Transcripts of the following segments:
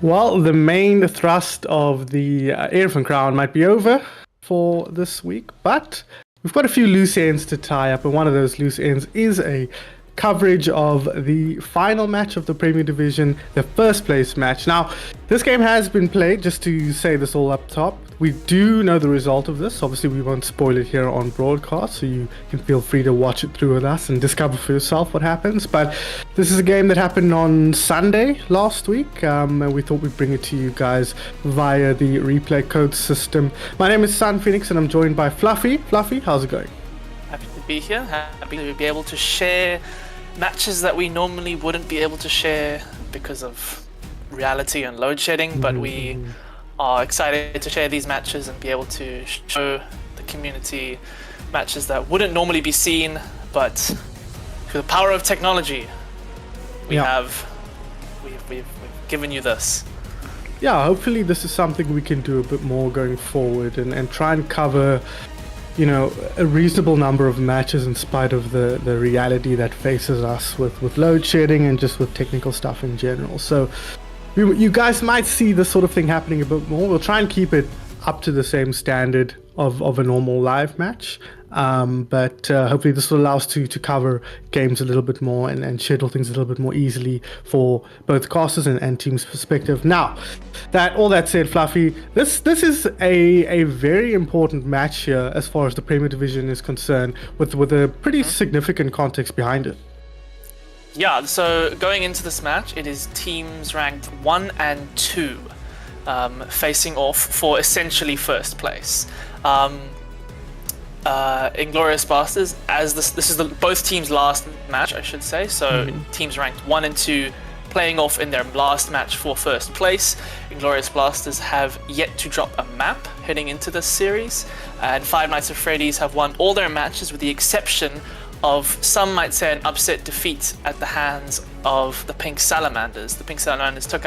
Well, the main thrust of the Elephant Crown might be over for this week, but we've got a few loose ends to tie up, and one of those loose ends is a coverage of the final match of the Premier Division, the first place match. Now, this game has been played, just to say this all up top. We do know the result of this. Obviously, we won't spoil it here on broadcast, so you can feel free to watch it through with us and discover for yourself what happens. But this is a game that happened on Sunday last week, and we thought we'd bring it to you guys via the replay code system. My name is Sun Phoenix, and I'm joined by Fluffy. Fluffy, how's it going? Happy to be here. Happy to be able to share matches that we normally wouldn't be able to share because of reality and load shedding, but we are excited to share these matches and be able to show the community matches that wouldn't normally be seen, but through the power of technology, we've given you this. Yeah, hopefully this is something we can do a bit more going forward and try and cover, you know, a reasonable number of matches in spite of the reality that faces us with load shedding and just with technical stuff in general. So you guys might see this sort of thing happening a bit more. We'll try and keep it up to the same standard of a normal live match. But hopefully this will allow us to cover games a little bit more and schedule things a little bit more easily for both casters and teams' perspective. Now, all that said, Fluffy, this is a very important match here as far as the Premier Division is concerned, with a pretty significant context behind it. Yeah, so going into this match, it is teams ranked 1 and 2 facing off for essentially first place. Inglorious Bastards, as this is both teams' last match, I should say. So teams ranked 1 and 2 playing off in their last match for first place. Inglorious Blasters have yet to drop a map heading into this series, and Five Nights at Freddy's have won all their matches with the exception of, some might say, an upset defeat at the hands of the Pink Salamanders. The Pink Salamanders took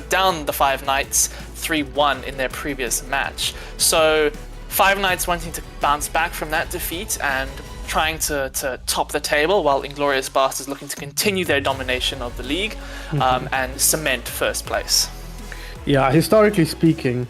down the Five Nights 3-1 in their previous match. So Five Nights wanting to bounce back from that defeat and trying to top the table, while Inglorious Bastards looking to continue their domination of the league and cement first place. Yeah, historically speaking,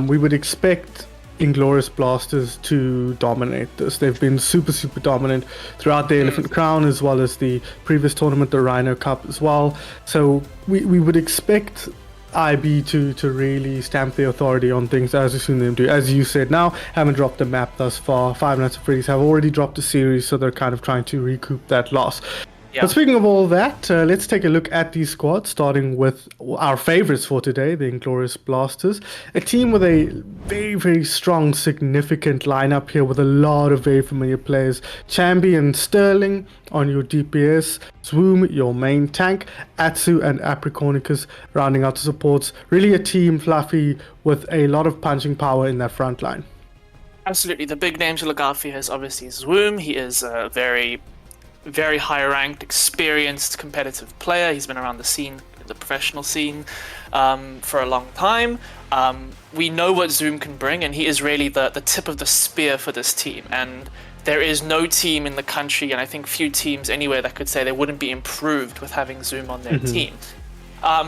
we would expect Inglorious Blasters to dominate this. They've been super dominant throughout the Elephant Crown, as well as the previous tournament, the Rhino Cup as well. So we would expect IB to really stamp the authority on things, as we've seen them do. As you said, now haven't dropped the map thus far. Five Nights at Freddy's have already dropped the series, so they're kind of trying to recoup that loss. Yeah. But speaking of all that, let's take a look at these squads, starting with our favorites for today, the Inglorious Blasters. A team with a very strong, significant lineup here with a lot of very familiar players. Champion Sterling on your DPS, Swoom, your main tank, Atsu and Apricornicus rounding out the supports. Really a team, Fluffy, with a lot of punching power in their front line. Absolutely. The big name to look out for here is obviously Swoom. He is a very high-ranked, experienced, competitive player. He's been around the scene, the professional scene, for a long time. We know what Zoom can bring, and he is really the tip of the spear for this team. And there is no team in the country, and I think few teams anywhere, that could say they wouldn't be improved with having Zoom on their team.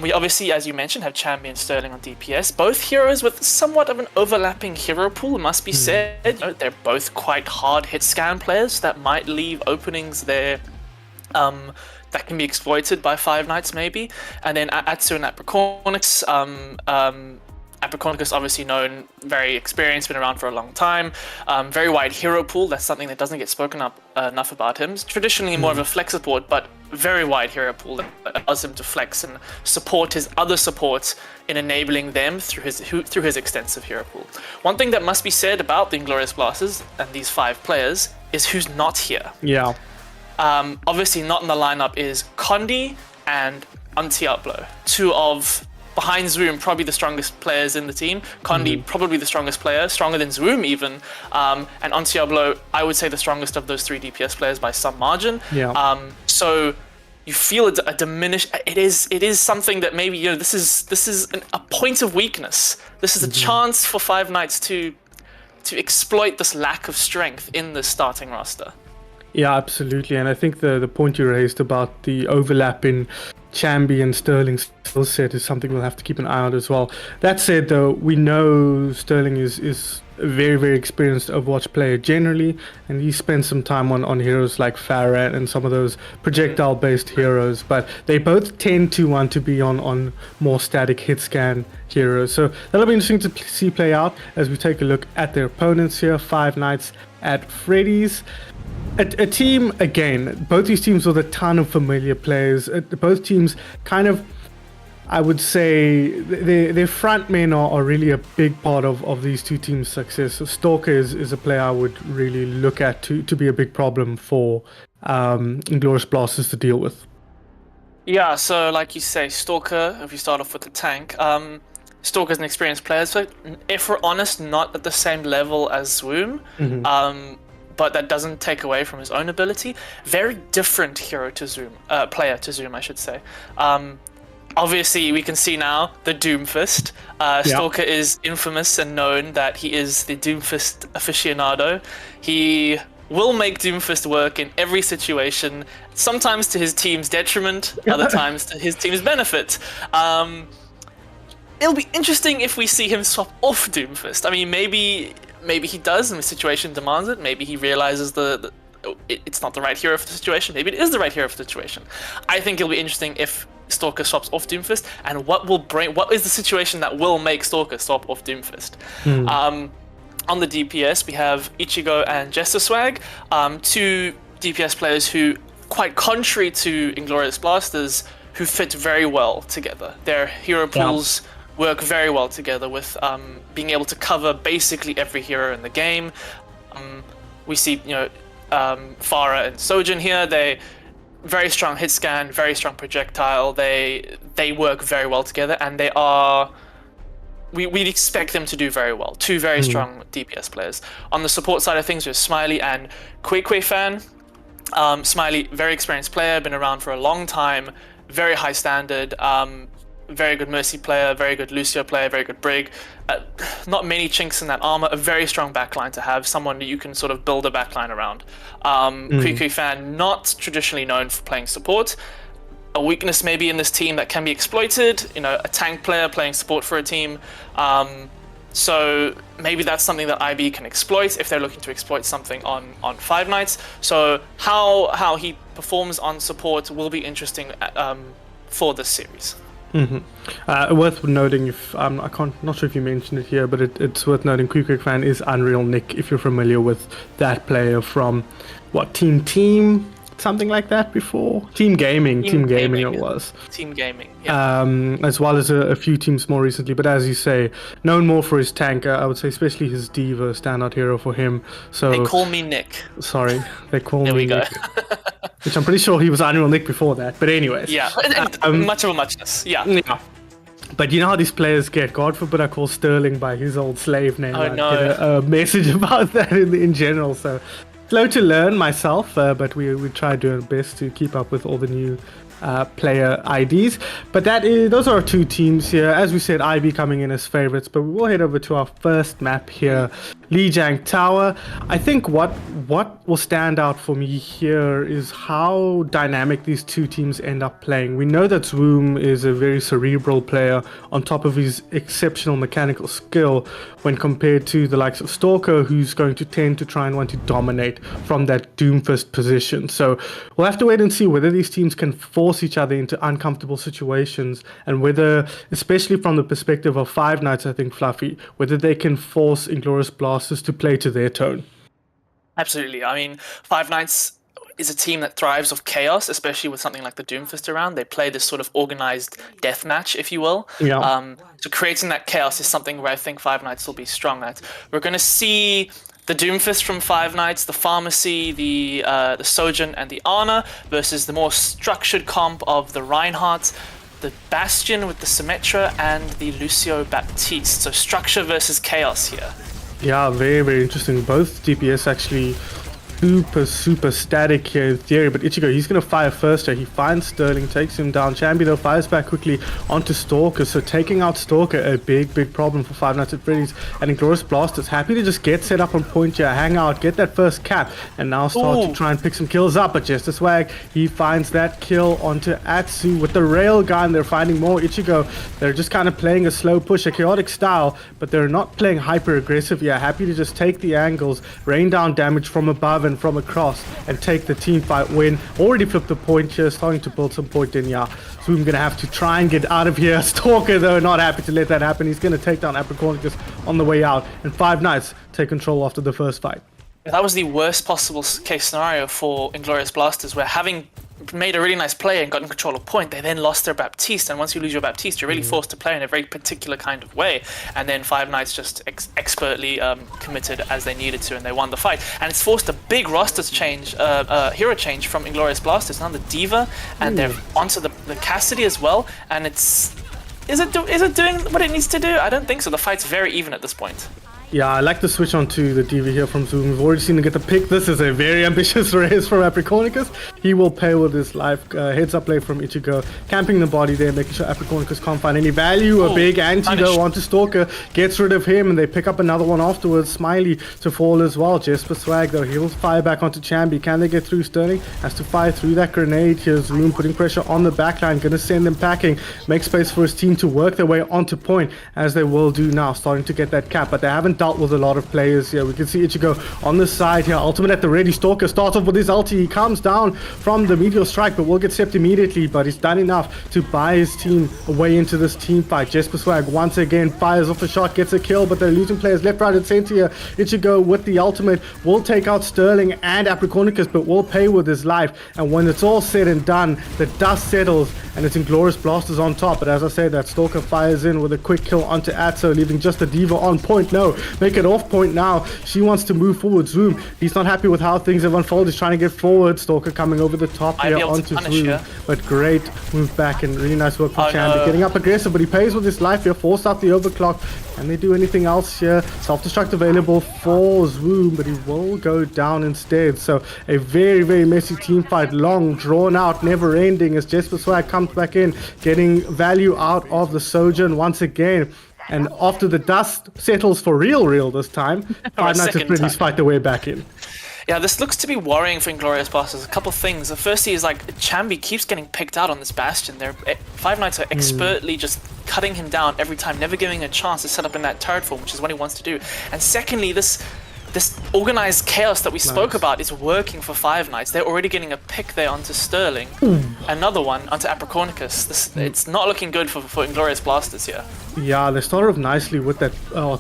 We obviously, as you mentioned, have Champion Sterling on DPS. Both heroes with somewhat of an overlapping hero pool, it must be said. You know, they're both quite hard hit scan players that might leave openings there that can be exploited by Five Nights maybe. And then Atsu and Apricornicus. Apricornicus, obviously known, very experienced, been around for a long time. Very wide hero pool. That's something that doesn't get spoken up enough about him. He's traditionally more of a flex support, but very wide hero pool that allows him to flex and support his other supports in enabling them through his extensive hero pool. One thing that must be said about the Inglorious Blasters and these 5 players is who's not here. Yeah. Obviously not in the lineup is Condi and Antiablo, two of, behind Zoom, probably the strongest players in the team. Condi, probably the strongest player, stronger than Zoom even. And Antiablo, I would say the strongest of those 3 DPS players by some margin. Yeah. So you feel a diminished. It is something that maybe, you know, this is a point of weakness. This is a chance for Five Nights to exploit this lack of strength in the starting roster. Yeah, absolutely. And I think the point you raised about the overlap in Chambi and Sterling's skill set is something we'll have to keep an eye on as well. That said, though, we know Sterling is a very, very experienced Overwatch player generally, and he spent some time on heroes like Farah and some of those projectile-based heroes, but they both tend to want to be on more static hit scan heroes. So that'll be interesting to see play out as we take a look at their opponents here. Five Nights at Freddy's. A team, again, both these teams with a ton of familiar players. Both teams kind of, I would say, their front men are really a big part of these two teams' success. So Stalker is a player I would really look at to be a big problem for Inglorious Blasters to deal with. Yeah, so like you say, Stalker, if you start off with the tank, Stalker's an experienced player, so if we're honest, not at the same level as Swoom. But that doesn't take away from his own ability. Very different hero to Zoom, player to Zoom, I should say. Obviously, we can see now the Doomfist. Stalker is infamous and known that he is the Doomfist aficionado. He will make Doomfist work in every situation, sometimes to his team's detriment, other times to his team's benefit. It'll be interesting if we see him swap off Doomfist. I mean, maybe he does and the situation demands it. Maybe he realizes it's not the right hero for the situation. Maybe it is the right hero for the situation. I think it'll be interesting if Stalker swaps off Doomfist, and what is the situation that will make Stalker swap off Doomfist. On the DPS, we have Ichigo and Jester Swag, two DPS players who, quite contrary to Inglorious Blasters, who fit very well together. Their hero pools work very well together with being able to cover basically every hero in the game. We see, Farah and Sojin here. They very strong hit scan, very strong projectile. They work very well together, and they are. We'd expect them to do very well. Two very strong DPS players. On the support side of things, we have Smiley and Fan. Smiley, very experienced player, been around for a long time, very high standard. Very good Mercy player, very good Lucio player, very good Brig. Not many chinks in that armor, a very strong backline to have, someone that you can sort of build a backline around. Fan, not traditionally known for playing support. A weakness maybe in this team that can be exploited, a tank player playing support for a team. So maybe that's something that IB can exploit if they're looking to exploit something on Five Nights. So how he performs on support will be interesting for this series. Worth noting, not sure if you mentioned it here, but it's worth noting Fan is Unreal Nick, if you're familiar with that player from Team something like that before. Team Gaming it was. Team Gaming, yeah. As well as a few teams more recently, but as you say, known more for his tank. I would say especially his Diva, standout hero for him. So they call me Nick. Sorry, they call there me we go. Nick. Which I'm pretty sure he was Unreal Nick before that. But anyways. Yeah, much of a muchness. Yeah. But you know how these players get. God forbid I call Sterling by his old slave name. Oh, no. Get a message about that in general. So slow to learn myself, but we try doing our best to keep up with all the new player IDs. But those are our two teams here. As we said, IB coming in as favorites, but we will head over to our first map here, Lijiang Tower. I think what will stand out for me here is how dynamic these two teams end up playing. We know that Swoom is a very cerebral player on top of his exceptional mechanical skill when compared to the likes of Stalker, who's going to tend to try and want to dominate from that Doomfist position. So we'll have to wait and see whether these teams can force each other into uncomfortable situations, and whether, especially from the perspective of Five Nights, I think, Fluffy, whether they can force Inglorious Blasters to play to their tone. Absolutely. I mean, Five Nights is a team that thrives off chaos, especially with something like the Doomfist around. They play this sort of organized death match, if you will. Yeah. So creating that chaos is something where I think Five Nights will be strong at. We're going to see the Doomfist from Five Nights, the Pharmacy, the Sojin, and the Ana versus the more structured comp of the Reinhardt, the Bastion with the Symmetra, and the Lucio Baptiste. So structure versus chaos here. Yeah, very, very interesting. Both DPS actually super static here in theory, but Ichigo, he's going to fire first here. He finds Sterling, takes him down. Chambi, though, fires back quickly onto Stalker, so taking out Stalker, a big problem for Five Nights at Freddy's. And Inglorious Blasters happy to just get set up on point here, hang out, get that first cap, and now start to try and pick some kills up. But just a swag, he finds that kill onto Atsu with the railgun. They're finding more Ichigo. They're just kind of playing a slow push, a chaotic style, but they're not playing hyper aggressive here. Happy to just take the angles, rain down damage from above and from across, and take the team fight win. Already flipped the point here, starting to build some point in here. Zoom gonna have to try and get out of here. Stalker, though, not happy to let that happen. He's gonna take down Apricornicus on the way out, and Five Nights take control after the first fight. That was the worst possible case scenario for Inglorious Blasters, where having made a really nice play and gotten control of point, they then lost their Baptiste, and once you lose your Baptiste, you're really forced to play in a very particular kind of way. And then Five Nights just expertly committed as they needed to, and they won the fight. And it's forced a big roster change, hero change from Inglorious Blasters. Now the Diva, and they're onto the Cassidy as well. And it's is it doing what it needs to do? I don't think so. The fight's very even at this point. Yeah, I like the switch onto the Diva here from Zoom. We've already seen him get the pick. This is a very ambitious race from Apricornicus. He will pay with his life. Heads up play from Ichigo. Camping the body there, making sure Apricornicus can't find any value. A big anti-though onto Stalker. Gets rid of him, and they pick up another one afterwards. Smiley to fall as well. Jesper Swag, though. He'll fire back onto Chambi. Can they get through? Sterling has to fire through that grenade. Here's Zoom putting pressure on the backline. Gonna send them packing. Make space for his team to work their way onto point, as they will do now. Starting to get that cap, but they haven't dealt with a lot of players here. We can see Ichigo on the side here. Ultimate at the ready. Stalker starts off with his ulti. He comes down from the meteor strike, but will get stepped immediately. But he's done enough to buy his team away into this team fight. Jesper Swag once again fires off a shot, gets a kill, but they're losing players left, right, and center here. Ichigo with the ultimate will take out Sterling and Apricornicus, but will pay with his life. And when it's all said and done, the dust settles, and it's Inglorious Blasters on top. But as I say, that Stalker fires in with a quick kill onto Atso, leaving just the Diva on point. No, make it off point now. She wants to move forward. Zoom, he's not happy with how things have unfolded. He's trying to get forward. Stalker coming over the top here onto Zoom. But great move back, and really nice work from Chambi. Getting up aggressive, but he pays with his life here. Forced out the overclock. Can they do anything else here? Self-destruct available for Zoom, but he will go down instead. So a very messy team fight. Long, drawn out, never ending, as Jesper Swag comes back in, getting value out of the Sojourn once again. And after the dust settles for real this time, Five Nights at Freddy's fight their way back in. Yeah, this looks to be worrying for Inglorious Blasters. A couple things. The first is like Chambi keeps getting picked out on this bastion. Five Nights are expertly just cutting him down every time, never giving him a chance to set up in that turret form, which is what he wants to do. And secondly, this organized chaos that we spoke about is working for Five Nights. They're already getting a pick there onto Sterling. Another one onto Apricornicus. It's not looking good for Inglorious Blasters here. Yeah, they started off nicely with that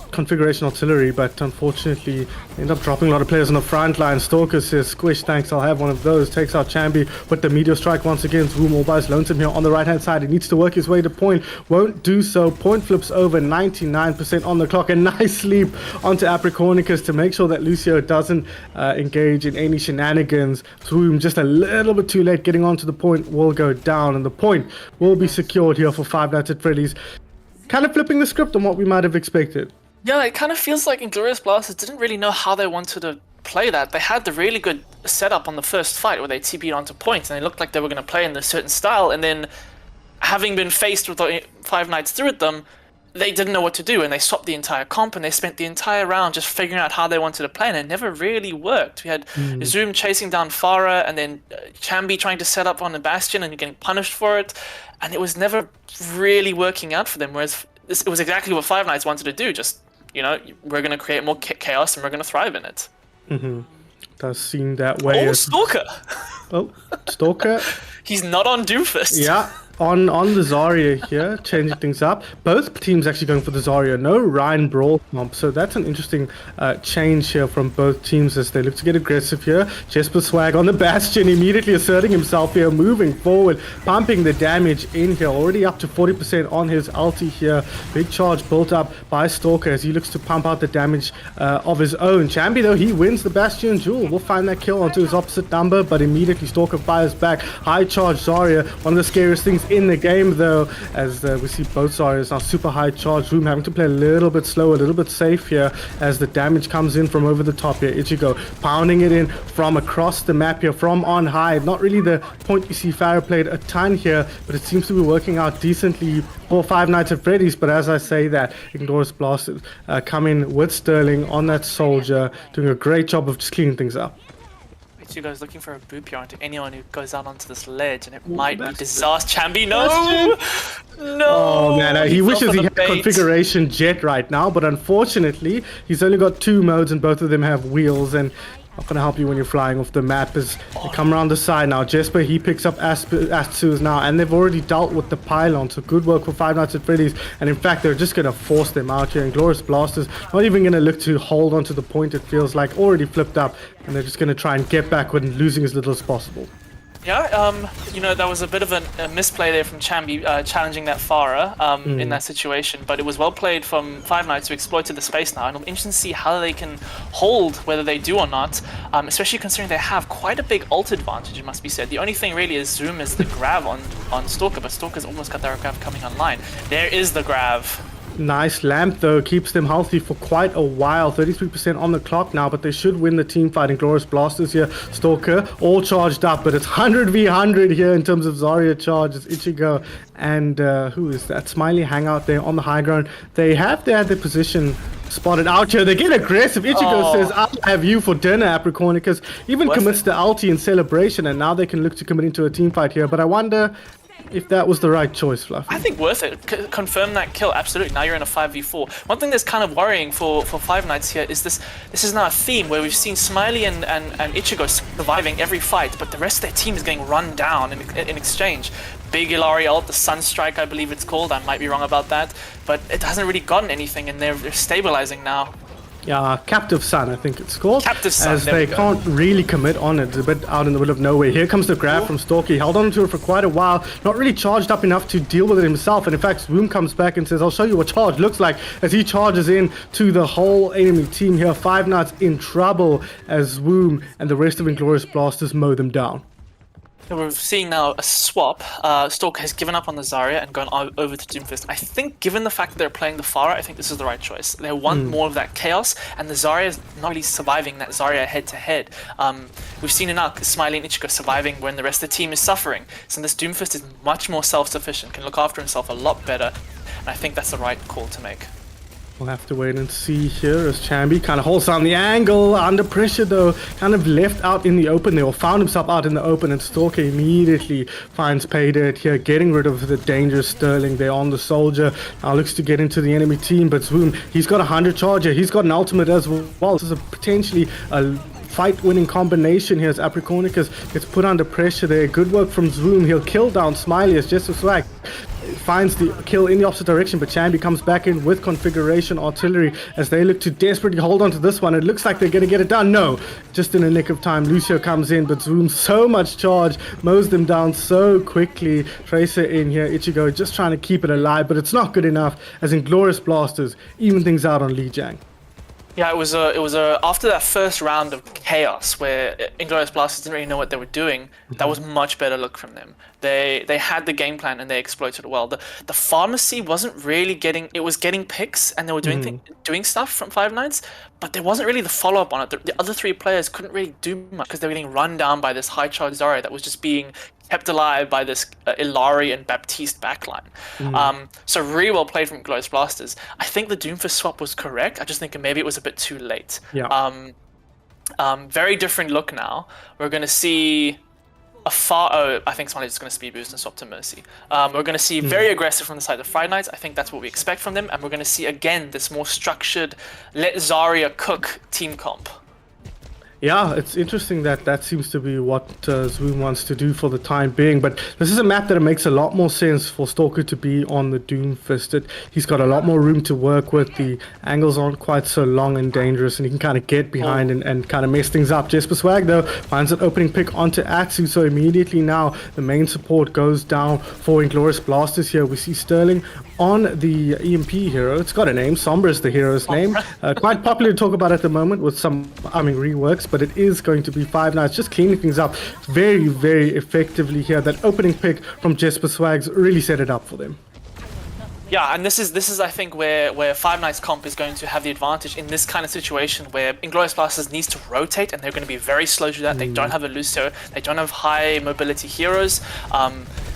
configuration artillery, but unfortunately end up dropping a lot of players on the front line. Stalker says, squish, thanks, I'll have one of those. Takes out Chambi with the meteor strike once again. Zoom all by his lonesome here on the right hand side. He needs to work his way to point. Won't do so. Point flips over, 99% on the clock. A nice leap onto Apricornicus to make sure that Lucio doesn't engage in any shenanigans. Zoom just a little bit too late getting onto the point, will go down, and the point will be secured here for Five Nights at Freddy's. Kind of flipping the script on what we might have expected. Yeah, it kind of feels like Inglorious Blasters didn't really know how they wanted to play that. They had the really good setup on the first fight where they TP'd onto points, and they looked like they were going to play in a certain style, and then having been faced with Five Nights through at them, they didn't know what to do, and they swapped the entire comp, and they spent the entire round just figuring out how they wanted to play, and it never really worked. We had Zoom chasing down Farah, and then Chambi trying to set up on the Bastion and getting punished for it, and it was never really working out for them, whereas it was exactly what Five Nights wanted to do. Just, we're going to create more chaos, and we're going to thrive in it. Does seem that way. Stalker! Stalker. He's not on Doomfist. Yeah. On the Zarya here, changing things up. Both teams actually going for the Zarya. No Ryan Brawl comp, so that's an interesting change here from both teams as they look to get aggressive here. Jesper Swag on the Bastion, immediately asserting himself here, moving forward, pumping the damage in here, already up to 40% on his ulti here. Big charge built up by Stalker as he looks to pump out the damage of his own. Chambi, though, he wins the Bastion duel. We'll find that kill onto his opposite number, but immediately Stalker fires back. High charge Zarya, one of the scariest things seconds in the game, though, as we see both Zarya's now super high charge. Zoom having to play a little bit slow, a little bit safe here, as the damage comes in from over the top here. Ichigo pounding it in from across the map here, from on high. Not really the point you see Farah played a ton here, but it seems to be working out decently for Five Nights at Freddy's. But as I say that, Inglorious Blasters come in with Sterling on that soldier, doing a great job of just cleaning things up. Ichigo's looking for a boop here onto anyone who goes out onto this ledge, and it might be disaster. Chambi, no! No! Oh man, he wishes he had configuration jet right now, but unfortunately, he's only got 2 modes and both of them have wheels, and not gonna help you when you're flying off the map. As they come around the side now, Jesper, he picks up Atsu's now, and they've already dealt with the pylon, so good work for Five Nights at Freddy's. And in fact, they're just gonna force them out here. Inglorious Blasters not even gonna look to hold onto the point, it feels like, already flipped up, and they're just gonna try and get backward and losing as little as possible. Yeah, you know, that was a bit of a misplay there from Chambi, challenging that Farah in that situation, but it was well played from Five Nights who exploited the space now, and it'll be interesting to see how they can hold, whether they do or not, especially considering they have quite a big ult advantage, it must be said. The only thing really is Zoom is the grav on Stalker, but Stalker's almost got their grav coming online. There is the grav. Nice lamp though, keeps them healthy for quite a while. 33% on the clock now, but they should win the team fight. Inglorious Blasters here, Stalker all charged up, but it's 100v100 here in terms of Zarya charges. Ichigo and who is that? Smiley hang out there on the high ground. They had their position spotted out here. They get aggressive. Ichigo says, I'll have you for dinner, Apricornicus. Even commits the ulti in celebration, and now they can look to commit into a team fight here. But I wonder if that was the right choice, Fluffy. I think worth it. Confirm that kill, absolutely. Now you're in a 5v4. One thing that's kind of worrying for Five Nights here is this is now a theme where we've seen Smiley and Ichigo surviving every fight, but the rest of their team is getting run down in exchange. Big Ilari ult, the Sunstrike, I believe it's called. I might be wrong about that, but it hasn't really gotten anything, and they're stabilizing now. Yeah, Captive Sun, I think it's called. Captive Sun, as they can't really commit on it. It's a bit out in the middle of nowhere. Here comes the grab from Stalker. He held on to it for quite a while, not really charged up enough to deal with it himself. And in fact, Swoom comes back and says, I'll show you what charge looks like, as he charges in to the whole enemy team here. Five Nights in trouble as Swoom and the rest of Inglorious Blasters mow them down. So we're seeing now a swap. Stalker has given up on the Zarya and gone over to Doomfist. I think given the fact that they're playing the Farah, I think this is the right choice. They want more of that chaos, and the Zarya is not really surviving that Zarya head-to-head. We've seen enough Smiley and Ichigo surviving when the rest of the team is suffering. So this Doomfist is much more self-sufficient, can look after himself a lot better, and I think that's the right call to make. We'll have to wait and see here as Chambi kind of holds down the angle, under pressure though, kind of left out in the open there, or found himself out in the open, and Stalker immediately finds pay dirt here, getting rid of the dangerous Sterling there on the soldier. Now looks to get into the enemy team, but Swoom, he's got 100 charger, he's got an ultimate as well. This is potentially a fight-winning combination here as Apricornicus gets put under pressure there. Good work from Zoom. He'll kill down Smiley as Just Swag finds the kill in the opposite direction, but Chambi comes back in with configuration artillery as they look to desperately hold on to this one. It looks like they're going to get it done. No, just in a nick of time, Lucio comes in, but Zoom, so much charge, mows them down so quickly. Tracer in here, Ichigo just trying to keep it alive, but it's not good enough as Inglorious Blasters even things out on Li Jiang. Yeah, it was after that first round of chaos where Inglorious Blasters didn't really know what they were doing. That was much better look from them. They had the game plan and they exploited it well. The pharmacy wasn't really getting picks, and they were doing stuff from Five Nights, but there wasn't really the follow up on it. The other three players couldn't really do much because they were getting run down by this high charge Zarya that was just being kept alive by this Ilari and Baptiste backline. So really well played from Inglorious Blasters. I think the Doomfist swap was correct. I just think maybe it was a bit too late. Yeah. Very different look now. We're going to see I think Smiley's just going to speed boost and swap to Mercy. We're going to see very aggressive from the side of Friday Nights. I think that's what we expect from them. And we're going to see, again, this more structured, let Zarya cook team comp. Yeah, it's interesting that seems to be what Zoom wants to do for the time being, but this is a map that it makes a lot more sense for Stalker to be on the Doomfisted. He's got a lot more room to work with, the angles aren't quite so long and dangerous, and he can kind of get behind and kind of mess things up. Jesper Swag, though, finds an opening pick onto Atsu, so immediately now the main support goes down for Inglorious Blasters here. We see Sterling on the EMP hero. It's got a name. Sombra is the hero's name. Quite popular to talk about at the moment with some reworks, but it is going to be Five Nights, just cleaning things up very, very effectively here. That opening pick from Jesper Swags really set it up for them. Yeah, and this is I think where Five Nights comp is going to have the advantage in this kind of situation where Inglorious Blasters needs to rotate, and they're going to be very slow to that. They don't have a Lucio, they don't have high mobility heroes,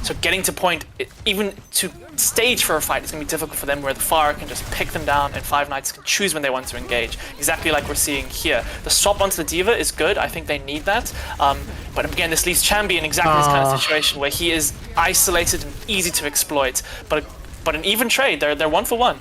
so getting to point, even to stage for a fight, is going to be difficult for them, where the Pharah can just pick them down and Five Nights can choose when they want to engage, exactly like we're seeing here. The swap onto the D.Va is good, I think they need that, but again, this leaves Chambi in exactly this kind of situation where he is isolated and easy to exploit, but an even trade, they're 1 for 1.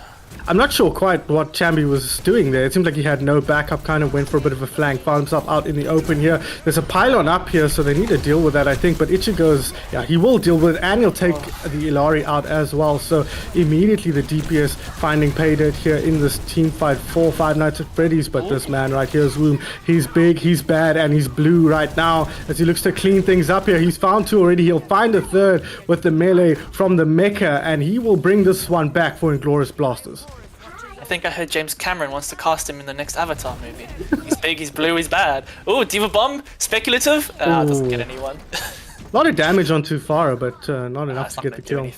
I'm not sure quite what Chambi was doing there. It seemed like he had no backup, kind of went for a bit of a flank, found himself out in the open here. There's a pylon up here, so they need to deal with that, I think. But Ichigo's, yeah, he will deal with it, and he'll take the Illari out as well. So immediately the DPS finding pay dirt here in this team fight for Five Nights at Freddy's. But this man right here is Woom. He's big, he's bad, and he's blue right now as he looks to clean things up here. He's found 2 already. He'll find a 3rd with the melee from the Mecha, and he will bring this one back for Inglorious Blasters. I think I heard James Cameron wants to cast him in the next Avatar movie. He's big, he's blue, he's bad. Oh, D.Va Bomb, speculative? Doesn't get anyone. A lot of damage on Pharah, but not enough to get the kill.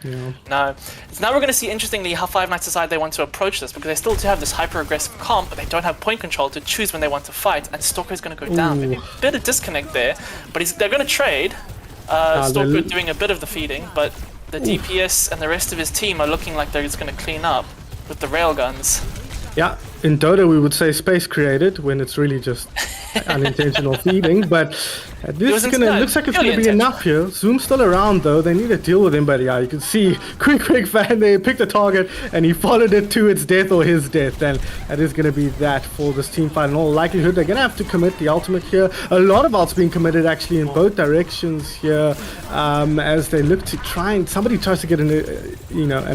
Yeah. No. So now we're going to see, interestingly, how Five Nights decide they want to approach this, because they still do have this hyper-aggressive comp, but they don't have point control to choose when they want to fight, and Stalker's going to go down. Maybe a bit of disconnect there, but they're going to trade. Stalker doing a bit of the feeding, but the DPS and the rest of his team are looking like they're just going to clean up with the railguns. Yeah, in Dota we would say space created when it's really just unintentional feeding, but this looks like it's gonna be enough here. Zoom's still around though, they need to deal with him, but yeah, you can see quick fan, they picked the target and he followed it to its death or his death, and that is gonna be that for this team fight. In all likelihood they're gonna have to commit the ultimate here. A lot of ults being committed actually in both directions here, as they look to try and somebody tries to get an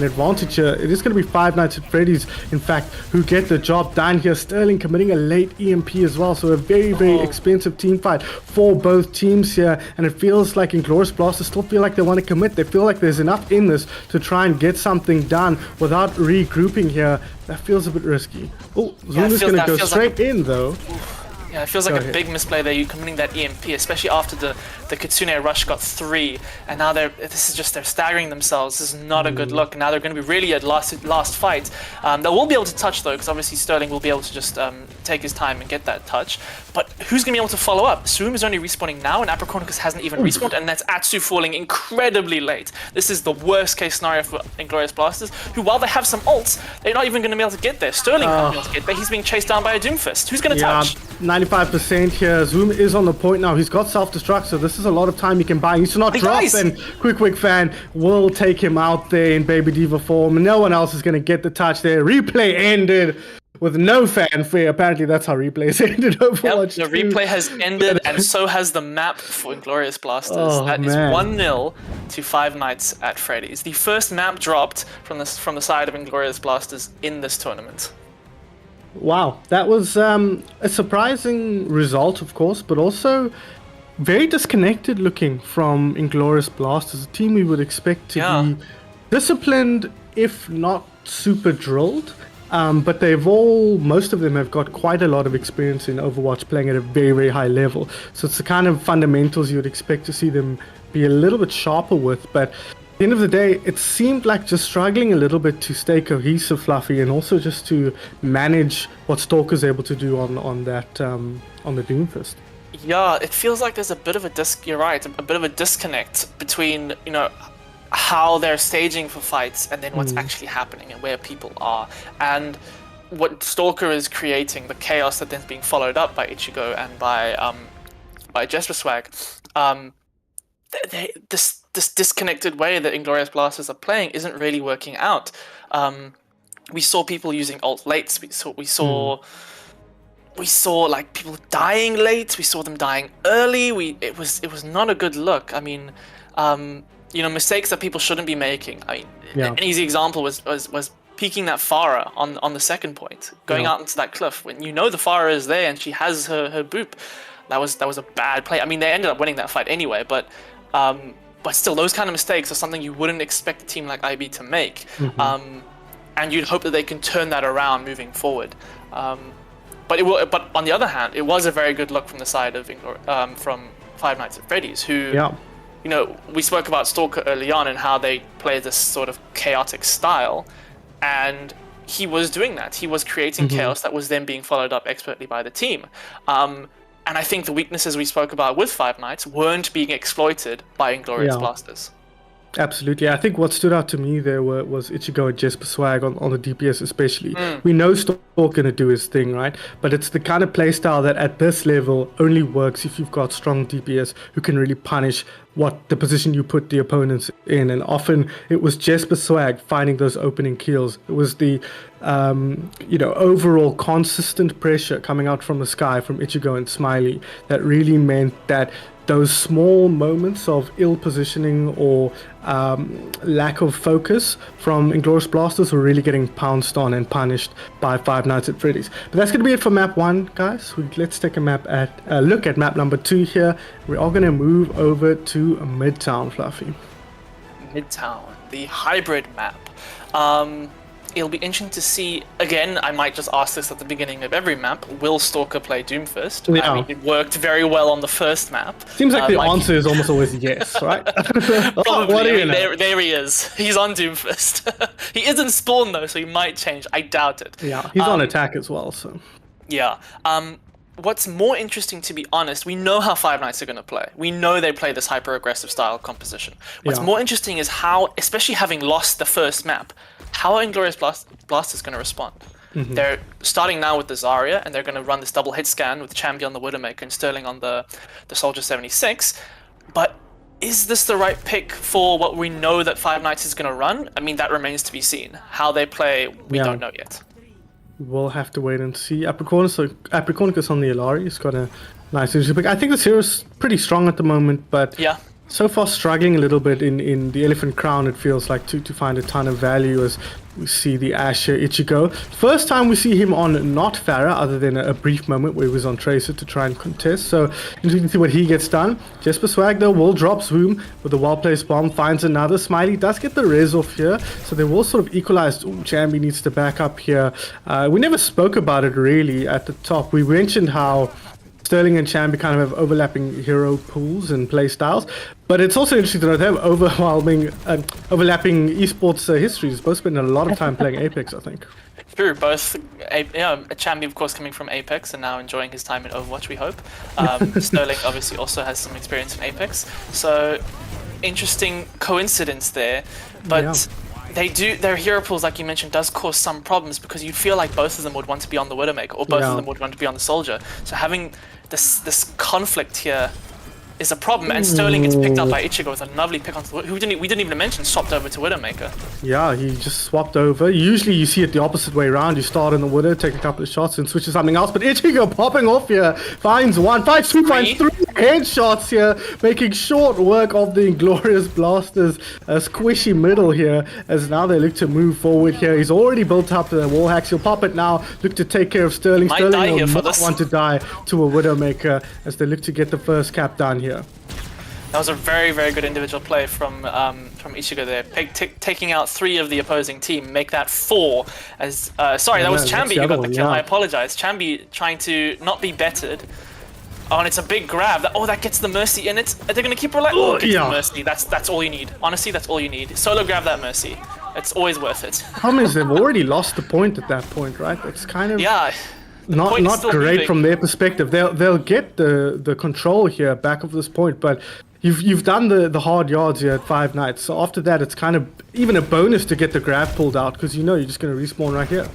advantage here. It is gonna be Five Nights at Freddy's, in fact, who get the job done here. Sterling committing a late EMP as well, so a very expensive team fight for both teams here, and it feels like Inglorious Blasters still feel like they want to commit. They feel like there's enough in this to try and get something done without regrouping here. That feels a bit risky. Oh, Zoom is going to go straight in though. Yeah, it feels like a big misplay there. You're committing that EMP, especially after the Kitsune rush got 3, and now they're staggering themselves. This is not a good look. Now they're going to be really at last fight. They will be able to touch though, because obviously Sterling will be able to just take his time and get that touch. But who's going to be able to follow up? Zoom is only respawning now, and Apricornicus hasn't even respawned, and that's Atsu falling incredibly late. This is the worst case scenario for Inglorious Blasters, who, while they have some ults, they're not even going to be able to get there. Sterling can't be able to get there. He's being chased down by a Doomfist. Who's going to touch? 95% here. Zoom is on the point now. He's got self-destruct, so this is a lot of time he can buy. He needs to not drop, and quick fan will take him out there in Baby D.Va form. No one else is going to get the touch there. Replay ended with no fanfare. Apparently that's how replays ended. Overwatch. Yep, the replay has ended, and so has the map for Inglorious Blasters. That is 1-0 to Five Nights at Freddy's. The first map dropped from the side of Inglorious Blasters in this tournament. Wow, that was a surprising result, of course, but also very disconnected looking from Inglorious Blasters, a team we would expect to be disciplined, if not super drilled. But most of them have got quite a lot of experience in Overwatch, playing at a very high level. So it's the kind of fundamentals you would expect to see them be a little bit sharper with, but at the end of the day, it seemed like just struggling a little bit to stay cohesive, Fluffy, and also just to manage what Stalker's able to do on the Doomfist. Yeah, it feels like there's a bit of a a bit of a disconnect between, how they're staging for fights and then what's actually happening and where people are. And what Stalker is creating, the chaos that then's being followed up by Ichigo and by Jesper Swag, this disconnected way that Inglorious Blasters are playing isn't really working out. We saw people using ult lates. We saw like people dying late. We saw them dying early. It was not a good look. I mean, mistakes that people shouldn't be making. I mean, an easy example was peeking that Pharah on the second point, going out into that cliff when the Pharah is there and she has her boop. That was a bad play. I mean, they ended up winning that fight anyway, but but still, those kind of mistakes are something you wouldn't expect a team like IB to make. And you'd hope that they can turn that around moving forward. But on the other hand, it was a very good look from the side of from Five Nights at Freddy's, who, you know, we spoke about Stalker early on and how they play this sort of chaotic style, and he was doing that. He was creating chaos that was then being followed up expertly by the team. And I think the weaknesses we spoke about with Five Nights weren't being exploited by Inglorious Blasters. Absolutely. I think what stood out to me there was Ichigo and Jesper Swag on the DPS especially. We know Stalk going to do his thing, right? But it's the kind of playstyle that at this level only works if you've got strong DPS who can really punish what the position you put the opponents in. And often it was Jesper Swag finding those opening kills. It was the overall consistent pressure coming out from the sky from Ichigo and Smiley that really meant that those small moments of ill positioning or lack of focus from Inglorious Blasters were really getting pounced on and punished by Five Nights at Freddy's. But that's going to be it for map 1, guys. Let's take a look at map number 2 here. We are going to move over to Midtown, Fluffy. Midtown, the hybrid map. It'll be interesting to see, again, I might just ask this at the beginning of every map, will Stalker play Doomfist? Yeah. I mean, it worked very well on the first map. Seems like the answer is almost always yes, right? Probably. What do you know? There he is. He's on Doomfist. He isn't spawned though, so he might change. I doubt it. Yeah, he's on attack as well, so. Yeah. What's more interesting, to be honest, we know how Five Nights are going to play. We know they play this hyper-aggressive style composition. What's more interesting is how, especially having lost the first map, how are Inglorious Blasters going to respond? They're starting now with the Zarya, and they're going to run this double hit scan with Chambi on the Widowmaker and Sterling on the Soldier 76. But is this the right pick for what we know that Five Nights is going to run? I mean, that remains to be seen. How they play, we don't know yet. We'll have to wait and see. Apricornicus on the Ilari. He's got a nice injury pick. I think this hero's pretty strong at the moment, but so far struggling a little bit in the Elephant Crown, it feels like, to find a ton of value as we see the Asher Ichigo. First time we see him on not Pharah, other than a brief moment where he was on Tracer to try and contest. So interesting to see what he gets done. Jesper Swag though will drop Zoom with a well-placed bomb, finds another. Smiley does get the res off here, so they will sort of equalize. Chambi needs to back up here. We never spoke about it really at the top. We mentioned how Sterling and Chambi kind of have overlapping hero pools and play styles, but it's also interesting to know they have overlapping esports histories. Both spend a lot of time playing Apex, I think. True, both. Chambi, of course, coming from Apex and now enjoying his time in Overwatch, we hope. Sterling obviously also has some experience in Apex, so interesting coincidence there. But their hero pools, like you mentioned, does cause some problems because you feel like both of them would want to be on the Widowmaker or both of them would want to be on the Soldier. So having this conflict here is a problem, and Sterling gets picked up by Ichigo with a lovely pick onto the we didn't even mention swapped over to Widowmaker. Yeah, he just swapped over. Usually you see it the opposite way around. You start in the Widow, take a couple of shots and switch to something else, but Ichigo popping off here, finds one, finds two, finds three headshots here, making short work of the Inglorious Blasters. A squishy middle here, as now they look to move forward here. He's already built up the wall hacks. He'll pop it now, look to take care of Sterling. Might Sterling die will for not this. want to die to a Widowmaker as they look to get the first cap done here. That was a very, very good individual play from Ichigo there, taking out 3 of the opposing team, make that 4. As sorry, that was Chambi who got the kill. I apologize. Chambi trying to not be bettered. Oh, and it's a big grab. That gets the Mercy in it. Are they going to keep her alive? Oh, gets the Mercy. That's all you need. Honestly, that's all you need. Solo grab that Mercy. It's always worth it. Problem is they've already lost the point at that point, right? It's kind of not great from their perspective. They'll get the control here back of this point, but you've done the hard yards here at Five Nights. So after that, it's kind of even a bonus to get the grab pulled out because you know you're just going to respawn right here.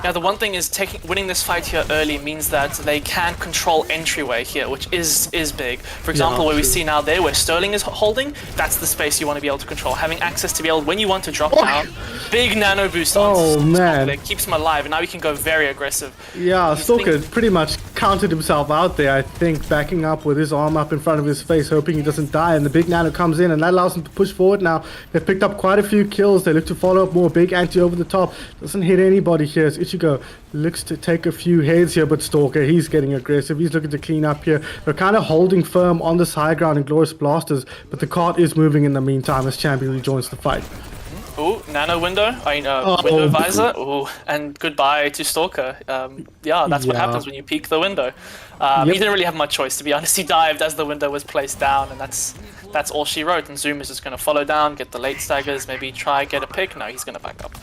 Now the one thing is winning this fight here early means that they can control entryway here, which is big. For example, where we see now there where Sterling is holding, that's the space you want to be able to control. Having access to be able, when you want to drop down, big nano boost on. Oh man, it keeps him alive, and now you can go very aggressive. Yeah, Stalker pretty much counted himself out there, I think, backing up with his arm up in front of his face, hoping he doesn't die. And the big Nano comes in, and that allows him to push forward now. They've picked up quite a few kills. They look to follow up more. Big anti over the top. Doesn't hit anybody here. As Ichigo looks to take a few heads here, but Stalker, he's getting aggressive. He's looking to clean up here. They're kind of holding firm on this high ground in Inglorious Blasters, but the cart is moving in the meantime as Champion rejoins the fight. Ooh, nano window. Window visor. Ooh, and goodbye to Stalker. Yeah, that's what happens when you peek the window. He didn't really have much choice, to be honest. He dived as the window was placed down, and that's all she wrote. And Zoom is just going to follow down, get the late staggers, maybe try get a pick. No, he's going to back up.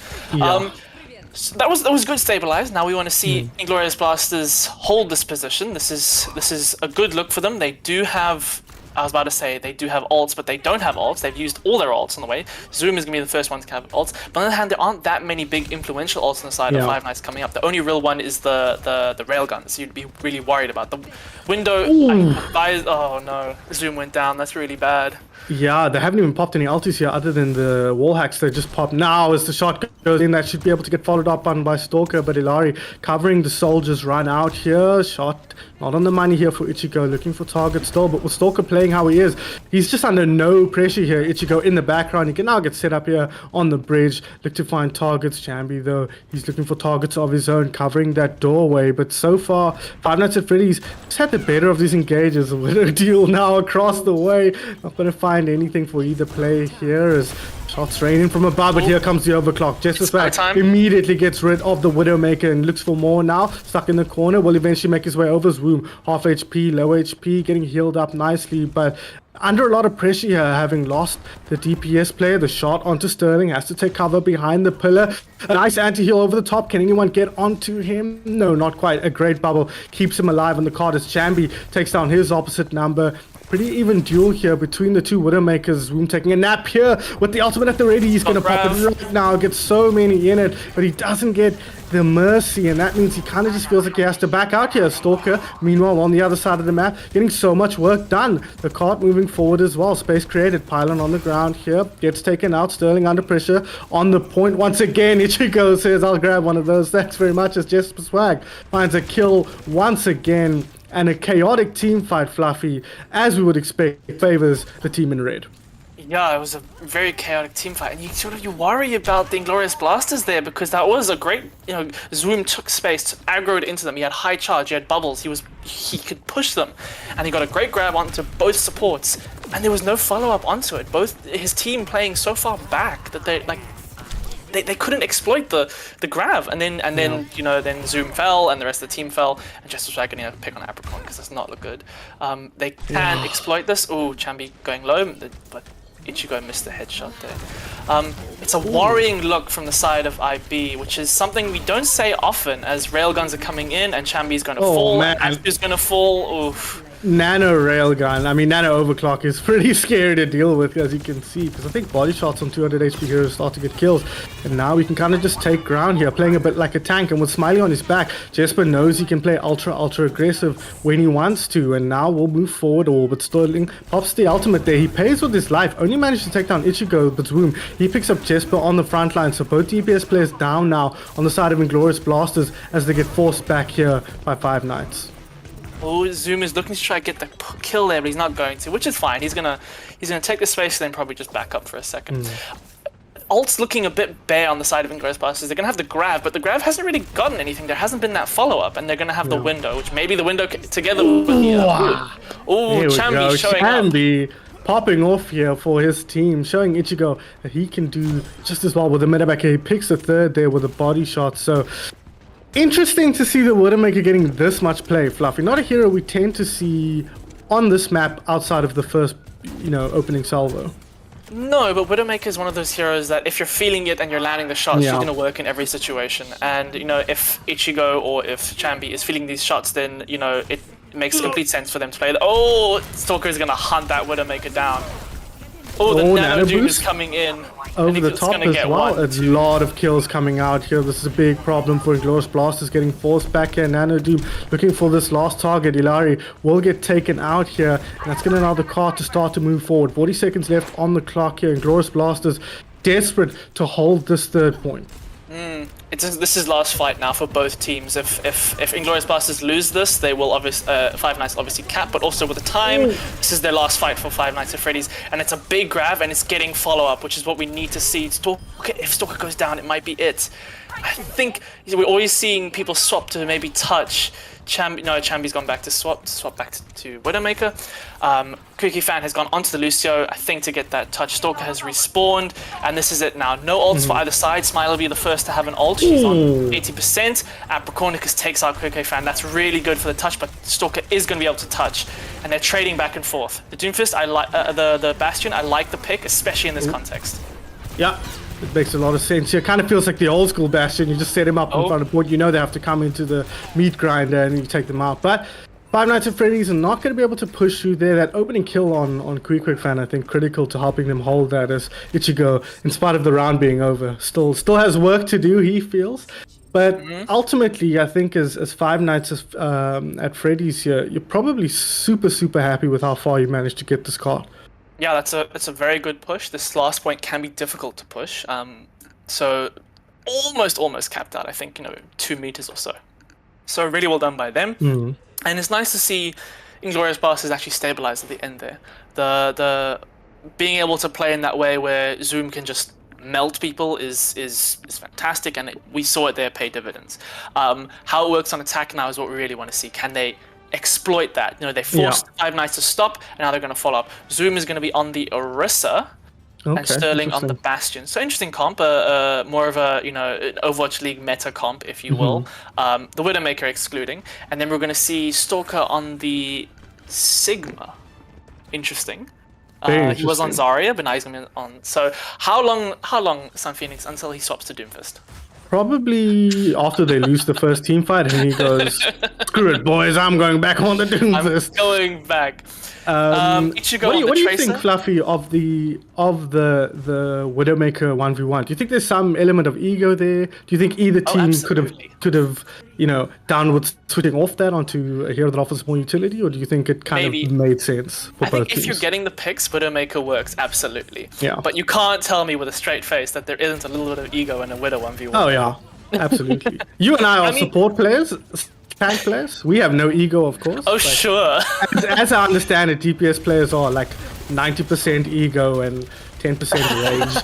So that was good stabilized. Now we want to see Inglorious Blasters hold this position. This is a good look for them. They do have. I was about to say they do have ults, but they don't have ults. They've used all their ults on the way. Zoom is going to be the first one to have ults. But on the other hand, there aren't that many big influential ults on the side of Five Nights coming up. The only real one is the railgun, so you'd be really worried about. The window, oh no, Zoom went down. That's really bad. Yeah, they haven't even popped any ultis here other than the wall hacks. They just popped now as the shot goes in. That should be able to get followed up on by Stalker, but Ilari covering the soldiers run out here. Shot not on the money here for Ichigo, looking for target still, but with Stalker playing how he is, he's just under no pressure here. Ichigo in the background, he can now get set up here on the bridge, look to find targets. Jambi though, he's looking for targets of his own, covering that doorway, but so far Five Nights at Freddy's just had the better of these engages. A widow deal now across the way, not going to find anything for either play here as shots raining from above, but here comes the overclock. Jesper immediately gets rid of the Widowmaker and looks for more now. Stuck in the corner, will eventually make his way over. Zoom, half HP, low HP, getting healed up nicely, but under a lot of pressure here, having lost the DPS player. The shot onto Sterling, has to take cover behind the pillar. A nice anti-heal over the top. Can anyone get onto him? No, not quite. A great bubble keeps him alive on the card as Jambi takes down his opposite number. Pretty even duel here between the two Widowmakers. Zoom taking a nap here with the ultimate at the ready. He's going to pop it right now. Gets so many in it, but he doesn't get the mercy, and that means he kind of just feels like he has to back out here. Stalker, meanwhile, on the other side of the map, getting so much work done. The cart moving forward as well. Space created. Pylon on the ground here. Gets taken out. Sterling under pressure. On the point once again. Ichigo says, I'll grab one of those. Thanks very much as Jesper Swag finds a kill once again. And a chaotic team fight, Fluffy, as we would expect, favors the team in red. Yeah, it was a very chaotic team fight, and you worry about the Inglorious Blasters there because that was a great, Zoom took space, aggroed into them. He had high charge, he had bubbles, he could push them, and he got a great grab onto both supports, and there was no follow up onto it. Both his team playing so far back that they couldn't exploit the grab, and then Zoom fell and the rest of the team fell, and just was going to pick on Apricot because that's not look good. They can exploit this. Ooh, Chambi going low, but Ichigo missed the headshot there. It's a worrying look from the side of IB, which is something we don't say often as railguns are coming in and Chambi's going to fall, and Ashby's going to fall. Oof. Nano railgun, I mean Nano overclock is pretty scary to deal with, as you can see, because I think body shots on 200 HP heroes start to get kills, and now we can kind of just take ground here, playing a bit like a tank, and with Smiley on his back, Jesper knows he can play ultra aggressive when he wants to, and now we'll move forward all, but Sterling pops the ultimate there. He pays with his life, only managed to take down Ichigo, but Zoom, he picks up Jesper on the front line, so both DPS players down now on the side of Inglorious Blasters as they get forced back here by Five Nights. Oh, Zoom is looking to try to get the kill there, but he's not going to, which is fine. He's gonna take the space and then probably just back up for a second. Ult's looking a bit bare on the side of Inglorious Blasters. They're gonna have the grab, but the grab hasn't really gotten anything. There hasn't been that follow-up, and they're gonna have the window, which maybe the window together with the... Oh, Chambi showing Chambi popping off here for his team, showing Ichigo that he can do just as well with the medevac. He picks the third there with a body shot, so... Interesting to see the Widowmaker getting this much play, Fluffy. Not a hero we tend to see on this map outside of the first, opening salvo. No, but Widowmaker is one of those heroes that if you're feeling it and you're landing the shots, she's going to work in every situation. And, if Ichigo or if Chambi is feeling these shots, then, it makes complete sense for them to play. Oh, Stalker is going to hunt that Widowmaker down. Oh, the Nano Doom is coming in. Over the top as well. It's a lot of kills coming out here. This is a big problem for Inglorious Blasters getting forced back here. Nano Doom looking for this last target. Ilari will get taken out here. And that's going to allow the cart to start to move forward. 40 seconds left on the clock here. Inglorious Blasters desperate to hold this third point. This is last fight now for both teams. If Inglorious Blasters lose this, they will obviously Five Nights obviously cap, but also with the time, this is their last fight for Five Nights at Freddy's, and it's a big grab and it's getting follow up, which is what we need to see. If Stalker goes down, it might be it. I think we're always seeing people swap to maybe touch. Chambi's gone back to swap back to Widowmaker. Quickie Fan has gone onto the Lucio, I think, to get that touch. Stalker has respawned, and this is it now. No ults for either side. Smile will be the first to have an ult. She's on 80%. Apricornicus takes out Quickie Fan. That's really good for the touch, but Stalker is going to be able to touch, and they're trading back and forth. The Doomfist, I like the Bastion. I like the pick, especially in this context. Yeah. It makes a lot of sense. It kind of feels like the old school Bastion. You just set him up in front of the board. You know they have to come into the meat grinder and you take them out. But Five Nights at Freddy's are not going to be able to push through there. That opening kill on Quick Fan, I think, critical to helping them hold that as Ichigo, in spite of the round being over, still has work to do, he feels. But ultimately, I think as Five Nights at Freddy's here, you're probably super, super happy with how far you managed to get this card. Yeah, that's a very good push. This last point can be difficult to push. So almost capped out. I think 2 meters or so. So really well done by them. And it's nice to see Inglorious Blasters actually stabilize at the end there. The being able to play in that way where Zoom can just melt people is fantastic, and we saw it there pay dividends. How it works on attack now is what we really want to see. Can they exploit that? They forced Five Nights to stop, and now they're going to follow up. Zoom is going to be on the Orisa, and Sterling on the Bastion. So interesting comp, more of a an Overwatch League meta comp, if you will. The Widowmaker excluding, and then we're going to see Stalker on the Sigma. Interesting. He was on Zarya, but now he's going to be on. So how long, Sun Phoenix, until he swaps to Doomfist? Probably after they lose the first team fight, and he goes, "Screw it, boys! I'm going back on the Doomfist." I'm going back. Ichigo what do you think, Fluffy, of the Widowmaker 1v1? Do you think there's some element of ego there? Do you think either team could have downward switching off that onto a hero that offers more utility, or do you think it kind of made sense for both think teams? If you're getting the picks, Widowmaker works absolutely. Yeah. But you can't tell me with a straight face that there isn't a little bit of ego in a Widow 1v1. Oh yeah, absolutely. You and I are support players. Tank players, we have no ego, of course. Oh, sure. as I understand it, DPS players are like 90% ego and 10% rage.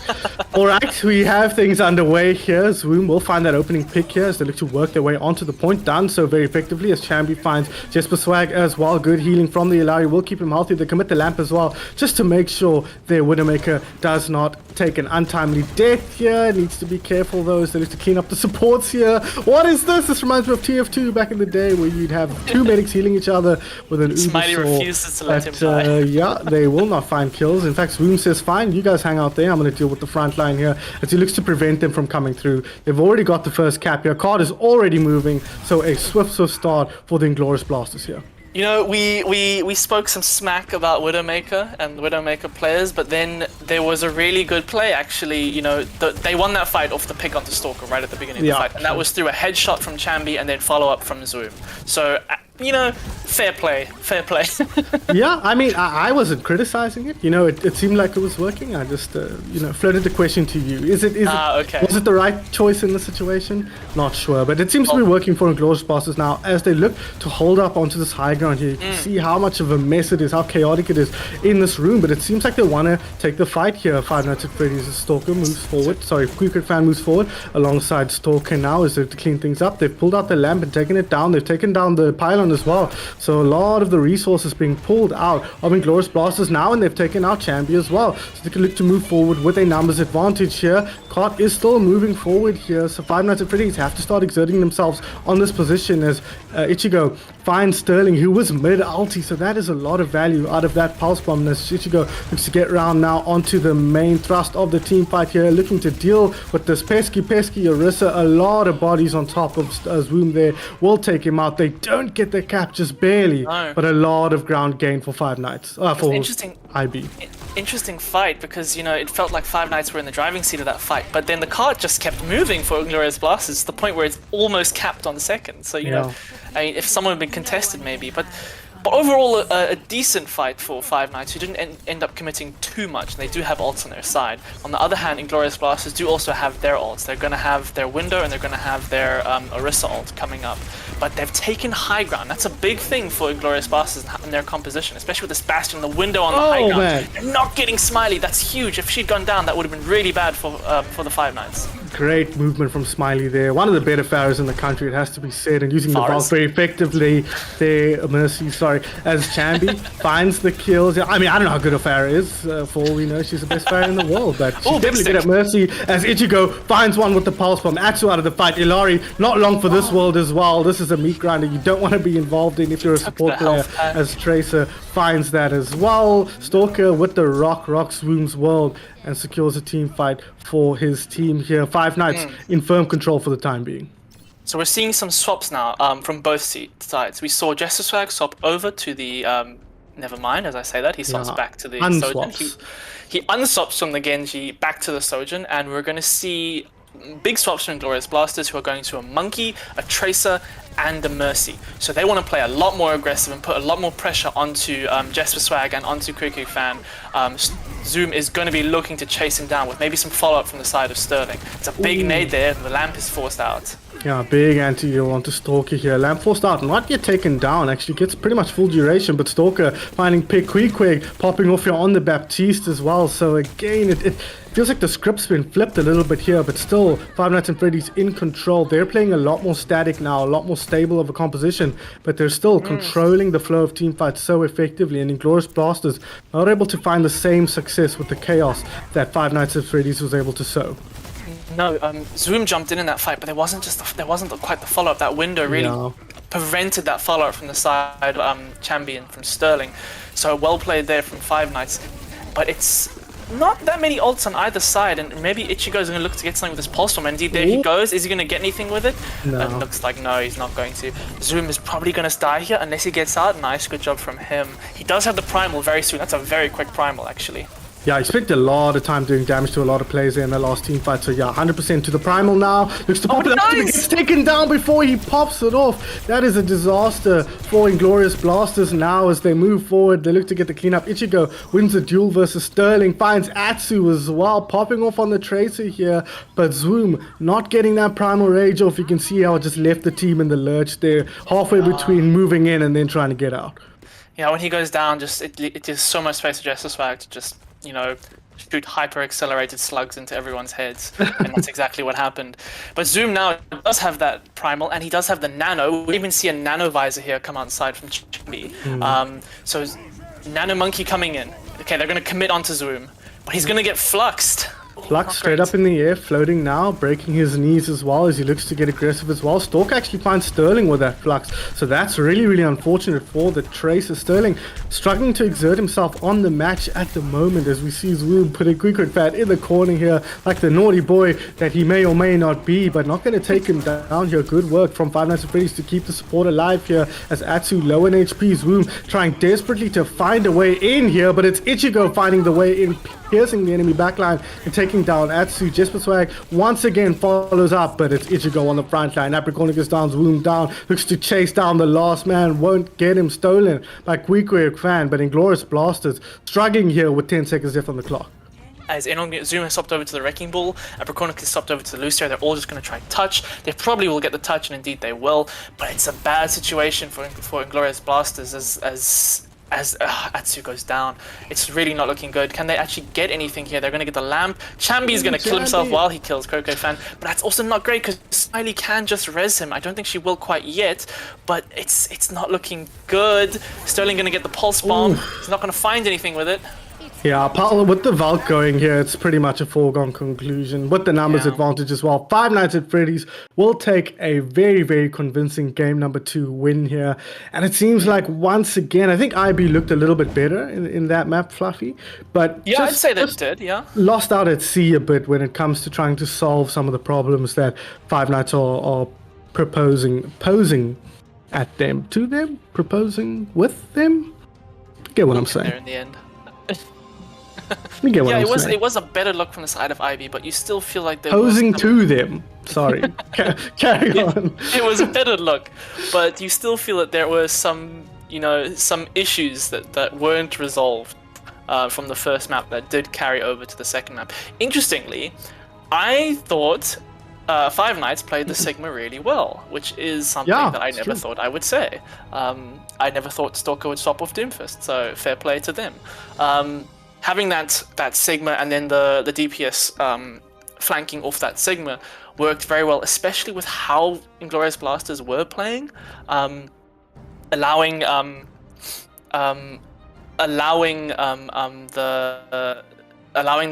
All right, we have things underway here. Zoom will find that opening pick here as they look to work their way onto the point. Done so very effectively as Chambi finds Jesper Swag as well. Good healing from the Ilaria will keep him healthy. They commit the lamp as well, just to make sure their Widowmaker does not take an untimely death here. Needs to be careful though as they look to clean up the supports here. What is this? This reminds me of TF2 back in the day where you'd have two medics healing each other with an Smiley refuses to let him die. Yeah, they will not find kills. In fact, Zoom says, fine, you guys hang out there. I'm going to deal with the front line here as he looks to prevent them from coming through. They've already got the first cap here. Card is already moving, so a swift start for the Inglorious Blasters here. We spoke some smack about Widowmaker and Widowmaker players, but then there was a really good play actually. They won that fight off the pick onto Stalker right at the beginning of the fight, and that was through a headshot from Chambi and then follow up from Zoom. So fair play. Yeah, I mean, I wasn't criticizing it. It seemed like it was working. I just, floated the question to you. Is it okay. Was it the right choice in the situation? Not sure, but it seems to be working for Inglorious Blasters now as they look to hold up onto this high ground here. You can see how much of a mess it is, how chaotic it is in this room, but it seems like they want to take the fight here. Five Nights at Freddy's Stalker moves forward. Sorry, Quick Fan moves forward alongside Stalker now as they to clean things up. They've pulled out the lamp and taken it down. They've taken down the pylon as well. So a lot of the resources being pulled out of Inglorious Blasters now, and they've taken out Chambi as well. So they can look to move forward with a numbers advantage here. Cart is still moving forward here, so Five Nights at Freddy's have to start exerting themselves on this position as Ichigo finds Sterling, who was mid-ulti, so that is a lot of value out of that pulse bomb as Ichigo looks to get round now onto the main thrust of the team fight here, looking to deal with this pesky Orisa. A lot of bodies on top of Zoom there will take him out. They don't get the cap, just barely, but a lot of ground gain for Five Nights. For interesting IB. Interesting fight because it felt like Five Nights were in the driving seat of that fight, but then the cart just kept moving for Inglorious Blasters to the point where it's almost capped on second. So I mean, if someone had been contested maybe, but But overall, a decent fight for Five Nights, who didn't end up committing too much. They do have ults on their side. On the other hand, Inglorious Blasters do also have their ults. They're going to have their Window and they're going to have their Orisa ult coming up. But they've taken high ground. That's a big thing for Inglorious Blasters in their composition, especially with this Bastion, the Window on the high ground. Man. They're not getting Smiley. That's huge. If she'd gone down, that would have been really bad for the Five Nights. Great movement from Smiley there. One of the better pharaohs in the country, it has to be said, and using the Valk very effectively there. Mercy, sorry, as Chambi finds the kills. I mean, I don't know how good a pharaoh is. For all we know, she's the best pharaoh in the world, but she's definitely good at Mercy. As Ichigo finds one with the pulse bomb. Atsu out of the fight. Ilari, not long for this world as well. This is a meat grinder you don't want to be involved in if you're a support player. As Tracer finds that as well. Stalker with the rocks Swoom's world and secures a team fight for his team here. Five Nights in firm control for the time being. So we're seeing some swaps now from both sides. We saw Jester Swag swap over to the never mind, as I say that, he swaps back to the Sojin. He unswaps from the Genji back to the Sojin, and we're going to see big swaps from Inglorious Blasters, who are going to a Monkey, a Tracer, and a Mercy. So they want to play a lot more aggressive and put a lot more pressure onto Jesper Swag and onto Quick Fan. Zoom is going to be looking to chase him down with maybe some follow-up from the side of Sterling. It's a big nade there, the lamp is forced out. Yeah, big anti-heal onto Stalker here. Lamp forced out, not yet taken down, actually gets pretty much full duration, but Stalker finding Pick Quick popping off here on the Baptiste as well. So again, it feels like the script's been flipped a little bit here, but still, Five Nights and Freddy's in control. They're playing a lot more static now, a lot more stable of a composition, but they're still controlling the flow of teamfights so effectively, and Inglorious Blasters not able to find the same success with the chaos that Five Nights and Freddy's was able to sow. No, Zoom jumped in that fight, but there wasn't quite the follow-up. That Window really prevented that follow-up from the side Champion from Sterling. So well played there from Five Nights, but it's not that many ults on either side, and maybe Ichigo's going to look to get something with his Pulse Bomb, and indeed there he goes. Is he going to get anything with it? No. It looks like no, he's not going to. Zoom is probably going to die here unless he gets out. Nice, good job from him. He does have the Primal very soon. That's a very quick Primal, actually. Yeah, I spent a lot of time doing damage to a lot of players there in the last team fight. So yeah, 100% to the Primal now. Looks to pop it up, gets taken down before he pops it off. That is a disaster for Inglorious Blasters now as they move forward. They look to get the cleanup. Ichigo wins the duel versus Sterling. Finds Atsu as well, popping off on the Tracer here. But Zoom not getting that Primal Rage off. You can see how it just left the team in the lurch there. Halfway between moving in and then trying to get out. Yeah, when he goes down, it gives so much space for Jester Swag to just, you know, shoot hyper-accelerated slugs into everyone's heads, and that's exactly what happened. But Zoom now does have that Primal, and he does have the Nano. We even see a Nano Visor here come outside from Chibi. So Nano Monkey coming in. Okay, they're going to commit onto Zoom, but he's going to get fluxed. Flux straight up in the air, floating now, breaking his knees as well as he looks to get aggressive as well. Stork actually finds Sterling with that Flux, so that's really, really unfortunate for the Tracer. Sterling struggling to exert himself on the match at the moment as we see Zoom put a quick fat in the corner here, like the naughty boy that he may or may not be, but not going to take him down here. Good work from Five Nights at Freddy's to keep the support alive here as Atsu low in HP. Zoom trying desperately to find a way in here, but it's Ichigo finding the way in, piercing the enemy backline and taking down Atsu. Jesper Swag once again follows up, but it's Ichigo on the front line. Apricornicus down, Zoom down, looks to chase down the last man, won't get him, stolen by Quick Fan, but Inglorious Blasters struggling here with 10 seconds left on the clock. As Zoom has swapped over to the Wrecking Ball, Apricornicus has swapped over to the Lucio. They're all just going to try touch. They probably will get the touch, and indeed they will, but it's a bad situation for Inglorious Blasters as Atsu goes down. It's really not looking good. Can they actually get anything here? They're going to get the lamp. Chambi's going to kill himself while he kills Coco Fan, but that's also not great because Smiley can just res him. I don't think she will quite yet, but it's not looking good. Sterling going to get the pulse bomb. He's not going to find anything with it. Yeah, with the Valk going here, it's pretty much a foregone conclusion. With the numbers advantage as well, Five Nights at Freddy's will take a very, very convincing game number 2 win here. And it seems like once again, I think IB looked a little bit better in that map, Fluffy. But yeah, I'd say they did, yeah. Lost out at sea a bit when it comes to trying to solve some of the problems that Five Nights are posing at them, to them, proposing with them. Get what I'm saying? There in the end. Yeah, it was a better look from the side of Ivy, but you still feel like there posing was to them. Sorry, carry on. It was a better look, but you still feel that there were some some issues that weren't resolved from the first map that did carry over to the second map. Interestingly, I thought Five Nights played the Sigma really well, which is something that I never thought I would say. I never thought Stalker would stop with Doomfist, so fair play to them. Having that Sigma and then the DPS flanking off that Sigma worked very well, especially with how Inglorious Blasters were playing, allowing the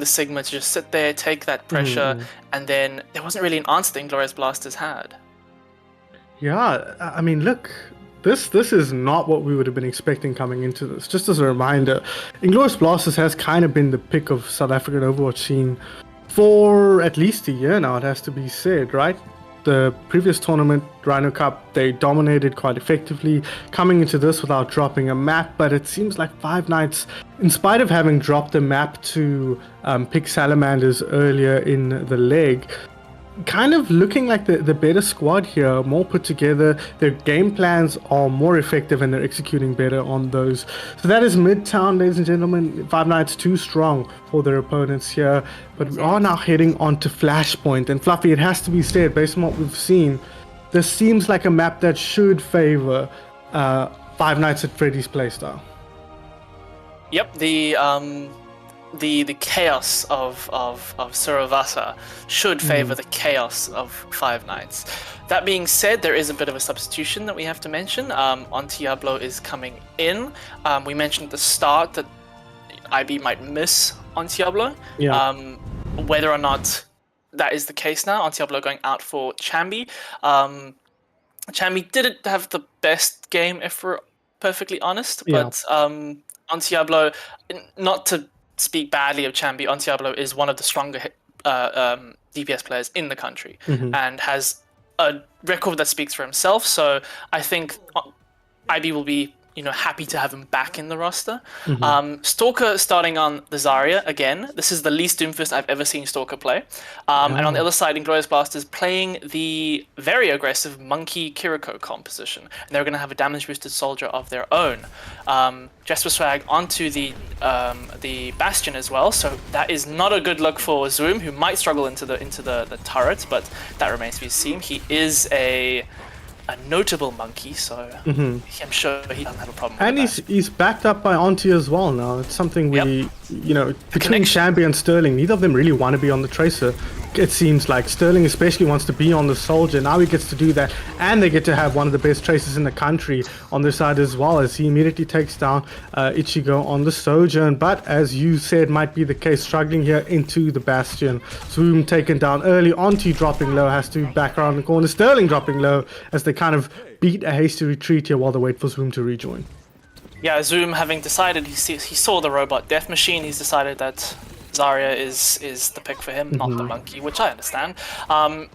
Sigma to just sit there, take that pressure, and then there wasn't really an answer the Inglorious Blasters had. Yeah, I mean, look, this is not what we would have been expecting coming into this. Just as a reminder, Inglorious Blasters has kind of been the pick of South African Overwatch scene for at least a year now, it has to be said, right? The previous tournament, Rhino Cup, they dominated quite effectively, coming into this without dropping a map, but it seems like Five Nights, in spite of having dropped a map to pick Salamanders earlier in the leg, kind of looking like the better squad here, more put together. Their game plans are more effective and they're executing better on those. So that is Midtown, ladies and gentlemen. Five Nights too strong for their opponents here. But we are now heading on to Flashpoint. And Fluffy, it has to be said, based on what we've seen, this seems like a map that should favor Five Nights at Freddy's playstyle. Yep, the chaos of Suravasa should favor the chaos of Five Nights. That being said, there is a bit of a substitution that we have to mention. Ontiablo is coming in. We mentioned at the start that IB might miss Ontiablo. Yeah. Whether or not that is the case now, Ontiablo going out for Chambi. Chambi didn't have the best game, if we're perfectly honest, but Ontiablo, not to speak badly of Chambi, Ontiablo is one of the stronger DPS players in the country and has a record that speaks for himself. So I think IB will be happy to have him back in the roster. Stalker starting on the Zarya again. This is the least Doomfist I've ever seen Stalker play. And on the other side, Inglorious Blasters playing the very aggressive Monkey Kiriko composition. And they're going to have a damage boosted soldier of their own. Jesper Swag onto the Bastion as well. So that is not a good look for Zoom, who might struggle into the turret, but that remains to be seen. He is a notable monkey, so I'm sure he doesn't have a problem with that. And he's backed up by Auntie as well now. It's something we, between Chambi and Sterling, neither of them really want to be on the Tracer. It seems like Sterling especially wants to be on the Soldier. Now he gets to do that, and they get to have one of the best Tracers in the country on their side as well, as he immediately takes down Ichigo on the Sojourn. But as you said, might be the case, struggling here into the Bastion. Zoom taken down early, Auntie dropping low, has to back around the corner. Sterling dropping low as they kind of beat a hasty retreat here while they wait for Zoom to rejoin. Yeah, Zoom having decided, he saw the robot death machine, he's decided that Zarya is the pick for him, not the monkey, which I understand.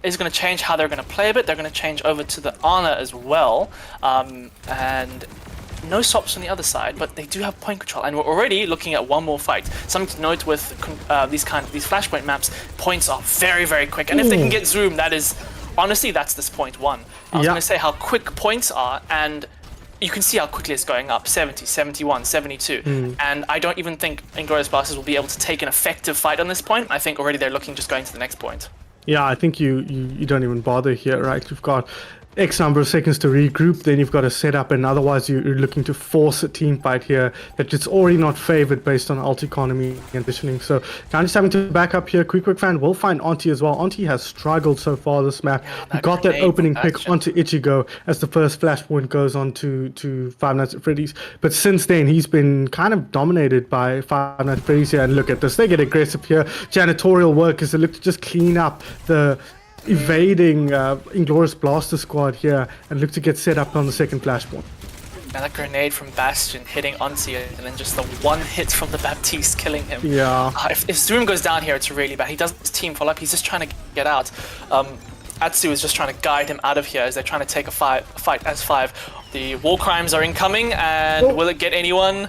Is going to change how they're going to play a bit. They're going to change over to the Ana as well, and no swaps on the other side, but they do have point control, and we're already looking at one more fight. Something to note with these Flashpoint maps, points are very, very quick, and if they can get Zoom, that is honestly that's this point one. I was going to say how quick points are, and you can see how quickly it's going up, 70, 71, 72. And I don't even think Inglorious Blasters will be able to take an effective fight on this point. I think already they're looking just going to the next point. Yeah, I think you don't even bother here, right? You've got X number of seconds to regroup, then you've got to set up, and otherwise you're looking to force a team fight here that it's already not favored based on ult economy and conditioning. So kind of just having to back up here. Quick fan will find Auntie as well. Auntie has struggled so far this map. He got that opening pick onto Ichigo as the first flashpoint goes on to Five Nights at Freddy's. But since then, he's been kind of dominated by Five Nights at Freddy's here. And look at this, they get aggressive here. Janitorial work as they look to just clean up the evading Inglorious Blaster squad here and look to get set up on the second flashpoint. And that grenade from Bastion hitting Onti, and then just the one hit from the Baptiste killing him. Yeah. If Zoom goes down here, it's really bad. He does his team follow up. He's just trying to get out. Atsu is just trying to guide him out of here as they're trying to take a fight as five. The war crimes are incoming, and will it get anyone?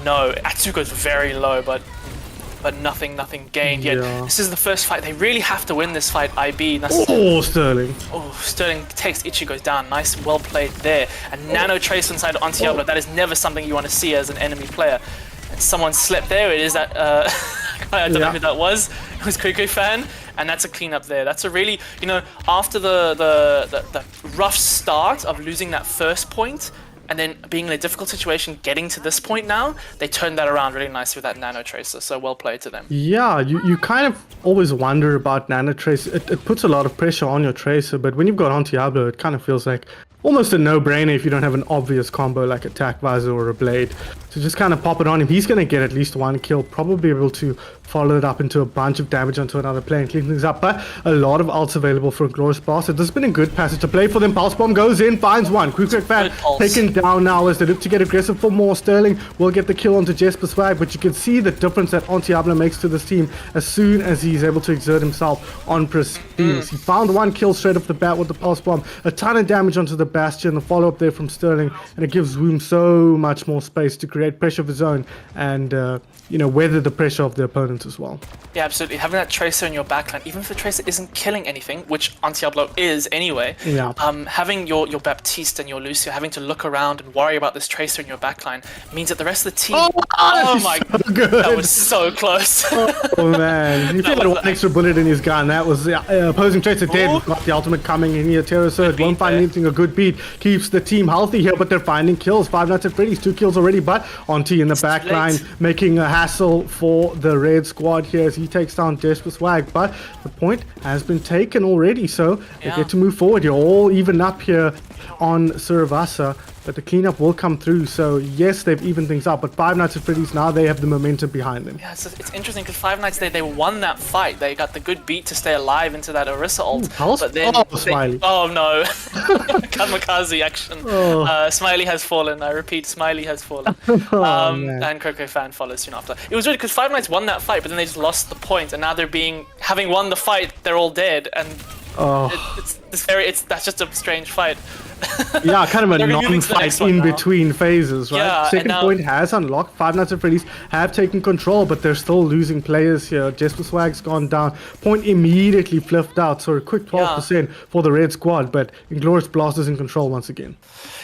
No. Atsu goes very low, but but nothing gained yet. Yeah. This is the first fight. They really have to win this fight, IB. Oh, Sterling. Oh, Sterling takes Ichigo's down. Nice, well played there. And Nano Trace inside on Diablo. That is never something you want to see as an enemy player. And someone slept there. It is that, I don't know who that was. It was Cuckoo Fan. And that's a cleanup there. That's a really, after the rough start of losing that first point, and then being in a difficult situation, getting to this point now, they turned that around really nicely with that Nano Tracer. So well played to them. Yeah, you kind of always wonder about Nano Tracer. It puts a lot of pressure on your Tracer, but when you've got on Diablo, it kind of feels like almost a no-brainer if you don't have an obvious combo like Attack Visor or a Blade. So just kind of pop it on him. He's going to get at least one kill, probably able to follow it up into a bunch of damage onto another player and clean things up. But a lot of ults available for Inglorious Bastard. This has been a good passage to play for them. Pulse Bomb goes in, finds one. Quick Fan taken down now as they look to get aggressive for more. Sterling will get the kill onto Jesper Swag, but you can see the difference that Diablo makes to this team as soon as he's able to exert himself on Prestige. He found one kill straight off the bat with the Pulse Bomb. A ton of damage onto the Bastion. The follow-up there from Sterling, and it gives Woom so much more space to create pressure of his own and weather the pressure of the opponent as well. Yeah, absolutely. Having that Tracer in your backline, even if the Tracer isn't killing anything, which Diablo is anyway, having your Baptiste and your Lucio having to look around and worry about this Tracer in your backline means that the rest of the team... Oh my god, that was so close. Oh man, he had one extra bullet in his gun. That was the opposing Tracer dead. Got the ultimate coming in here. Terror Surge won't find anything. A good beat keeps the team healthy here, but they're finding kills. Five Nights at Freddy's, 2 kills already, but Auntie in the backline making a hassle for the red squad here as he takes down Jesper Swag. But the point has been taken already, so they get to move forward. You're all even up here on Suravasa, but the cleanup will come through. So yes, they've evened things up, but Five Nights at Freddy's now they have the momentum behind them. Yeah, it's interesting because Five Nights they won that fight. They got the good beat to stay alive into that Orisa ult. But then Smiley. Oh no, kamikaze action. Smiley has fallen. I repeat, Smiley has fallen. And Coco Fan follows soon after. It was weird because Five Nights won that fight, but then they just lost the point, and now they're having won the fight, they're all dead, and that's just a strange fight. Yeah, kind of a non-fight in between phases, right? Yeah, Second point has unlocked. Five Nights at Freddy's have taken control, but they're still losing players here. Jesper Swag's gone down. Point immediately flipped out, so a quick 12% for the red squad, but Inglorious Blasters in control once again.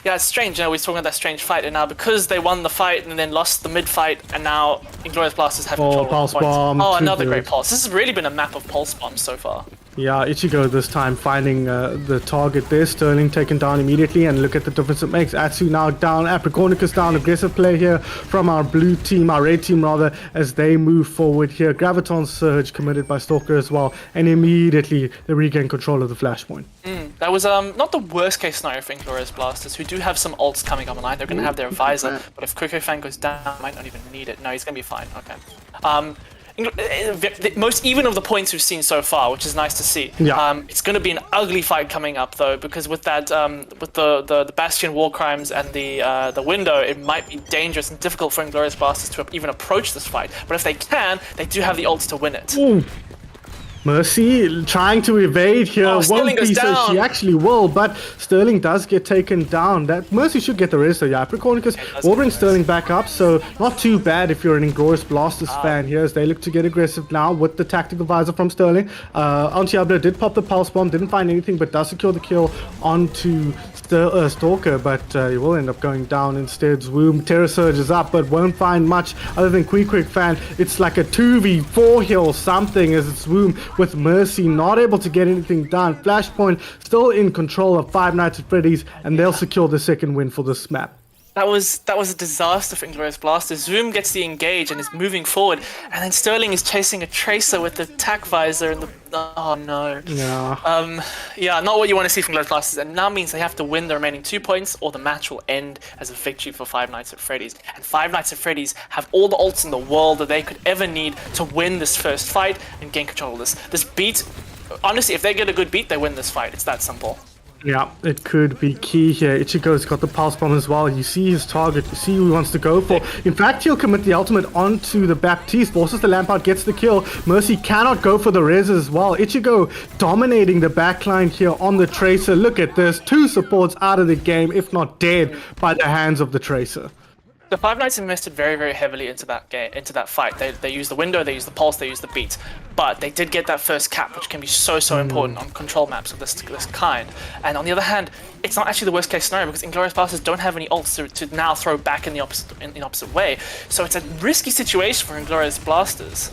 Yeah, it's strange. We were talking about that strange fight, and now because they won the fight and then lost the mid-fight, and now Inglorious Blasters have control of the points. Bomb, another great pulse. This has really been a map of pulse bombs so far. Yeah, Ichigo this time finding the target there. Sterling taken down immediately, and look at the difference it makes. Atsu now down, Apricornicus down. Aggressive play here from our blue team, our red team rather, as they move forward here. Graviton Surge committed by Stalker as well, and immediately they regain control of the flashpoint. That was not the worst case scenario for Inglorious Blasters, who do have some ults coming up online. They're going to have their visor, but if Cuckoo Fan goes down, might not even need it. No, he's going to be fine. Okay. The most even of the points we've seen so far, which is nice to see. It's going to be an ugly fight coming up though, because with that, with the Bastion war crimes and the window, it might be dangerous and difficult for Inglorious Bastards to even approach this fight. But if they can, they do have the ults to win it. Mercy trying to evade here. Won't be, so she actually will, but Sterling does get taken down. That Mercy should get the rest of Apricornicus will bring Sterling back up, so not too bad if you're an Inglorious Blasters fan here as they look to get aggressive now with the tactical visor from Sterling. Diablo did pop the pulse bomb, didn't find anything, but does secure the kill onto Stalker, but he will end up going down instead. Swoom Terror Surge is up, but won't find much other than Quick Fan. It's like a 2v4 here or something as it's Swoom with Mercy not able to get anything done. Flashpoint still in control of Five Nights at Freddy's, and they'll secure the second win for this map. That was a disaster for Inglorious Blasters. Zoom gets the engage and is moving forward, and then Sterling is chasing a Tracer with the attack visor and the... Oh no. Yeah, not what you want to see from Inglorious Blasters, and now means they have to win the remaining 2 points or the match will end as a victory for Five Nights at Freddy's. And Five Nights at Freddy's have all the ults in the world that they could ever need to win this first fight and gain control of this. This beat, honestly, if they get a good beat, they win this fight. It's that simple. Yeah, it could be key here. Ichigo's got the pulse bomb as well. You see his target. You see who he wants to go for. In fact, he'll commit the ultimate onto the Baptiste. Forces the Lampard, gets the kill. Mercy cannot go for the res as well. Ichigo dominating the backline here on the Tracer. Look at this. 2 supports out of the game, if not dead, by the hands of the Tracer. The Five Knights invested very, very heavily into that game, into that fight. They use the window, they use the pulse, they use the beat, but they did get that first cap, which can be so important on control maps of this kind. And on the other hand, it's not actually the worst case scenario because Inglorious Blasters don't have any ults to now throw back in the opposite way. So it's a risky situation for Inglorious Blasters.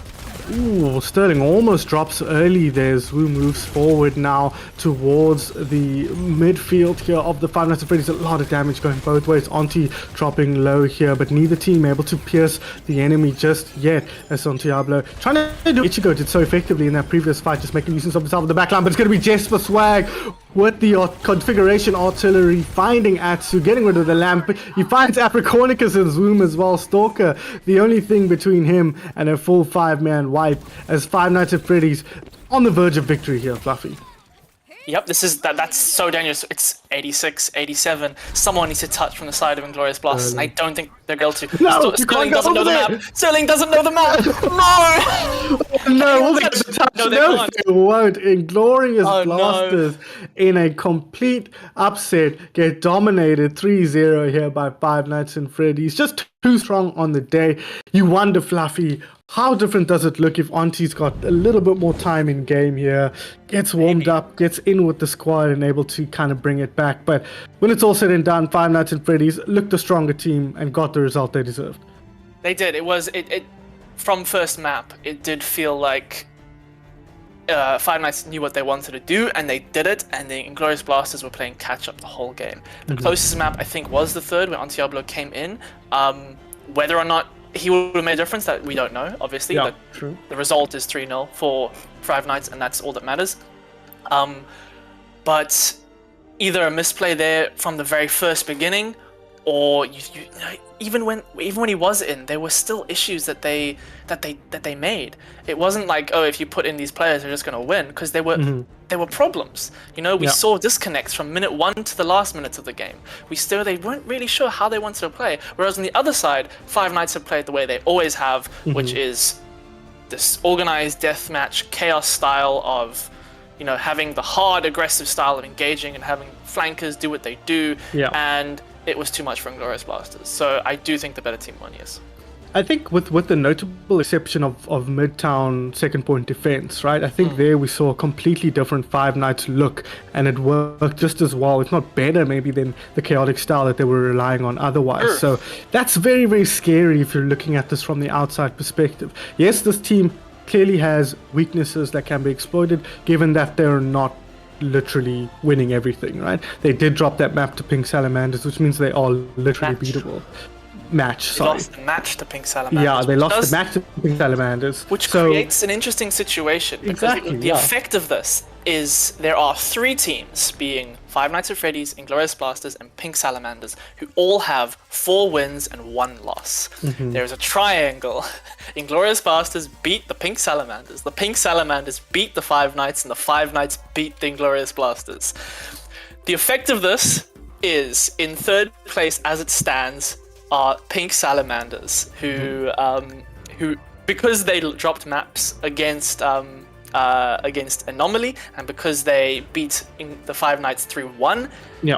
Ooh, Sterling almost drops early there. Zwu moves forward now towards the midfield here of the Five Nights at Freddy's. A lot of damage going both ways. Auntie dropping low here, but neither team able to pierce the enemy just yet. As Santiago trying to do Ichigo did so effectively in that previous fight, just making use of himself in the backline, but it's going to be Jesper Swag with the configuration artillery, finding Atsu, getting rid of the lamp. He finds Apricornicus and Zoom as well. Stalker, the only thing between him and a full 5-man wipe, as Five Nights at Freddy's on the verge of victory here, Fluffy. Yep, that's so dangerous. It's 86, 87. Someone needs to touch from the side of Inglorious Blasters, and I don't think they're able to. No, Sterling doesn't know the map. Sterling doesn't know the map. No! No, will they get the touch? No, they No, can't. they won't. Inglorious Oh, no. Blasters in a complete upset get dominated 3-0 here by Five Nights at Freddy's. Just too strong on the day. You wonder, Fluffy, how different does it look if Auntie's got a little bit more time in game here, gets warmed up, gets in with the squad and able to kind of bring it back. But when it's all said and done, Five Nights at Freddy's looked the stronger team and got the result they deserved. They did. It from first map, it did feel like Five Nights knew what they wanted to do, and they did it, and the Inglorious Blasters were playing catch-up the whole game. The closest map, I think, was the third, when Antiablo came in. Whether or not he would have made a difference, that we don't know, obviously. Yeah, but true. The result is 3-0 for Five Nights, and that's all that matters. But either a misplay there from the very first beginning, or even when he was in, there were still issues that they made. It wasn't like, oh, if you put in these players, they're just going to win, because there were problems. You know, we saw disconnects from minute 1 to the last minutes of the game. They weren't really sure how they wanted to play. Whereas on the other side, Five Nights have played the way they always have, which is this organized deathmatch chaos style of, you know, having the hard aggressive style of engaging and having flankers do what they do. And it was too much for Inglorious Blasters. So I do think the better team won, yes. I think with the notable exception of Midtown second point defense, right? I think there we saw a completely different Five Nights look, and it worked just as well, if not better maybe, than the chaotic style that they were relying on otherwise. So that's very, very scary if you're looking at this from the outside perspective. Yes, this team clearly has weaknesses that can be exploited, given that they're not literally winning everything, right? They did drop that map to Pink Salamanders, which means they are literally beatable. They lost the match to Pink Salamanders. Yeah, they lost the match to Pink Salamanders. Which creates an interesting situation. Because the effect of this is there are 3 teams, being Five Nights at Freddy's, Inglorious Blasters, and Pink Salamanders, who all have 4 wins and 1 loss. There's a triangle. Inglorious Blasters beat the Pink Salamanders beat the Five Nights, and the Five Nights beat the Inglorious Blasters. The effect of this is, in third place as it stands, are Pink Salamanders, who because they dropped maps against Anomaly, and because they beat the Five Nights 3-1,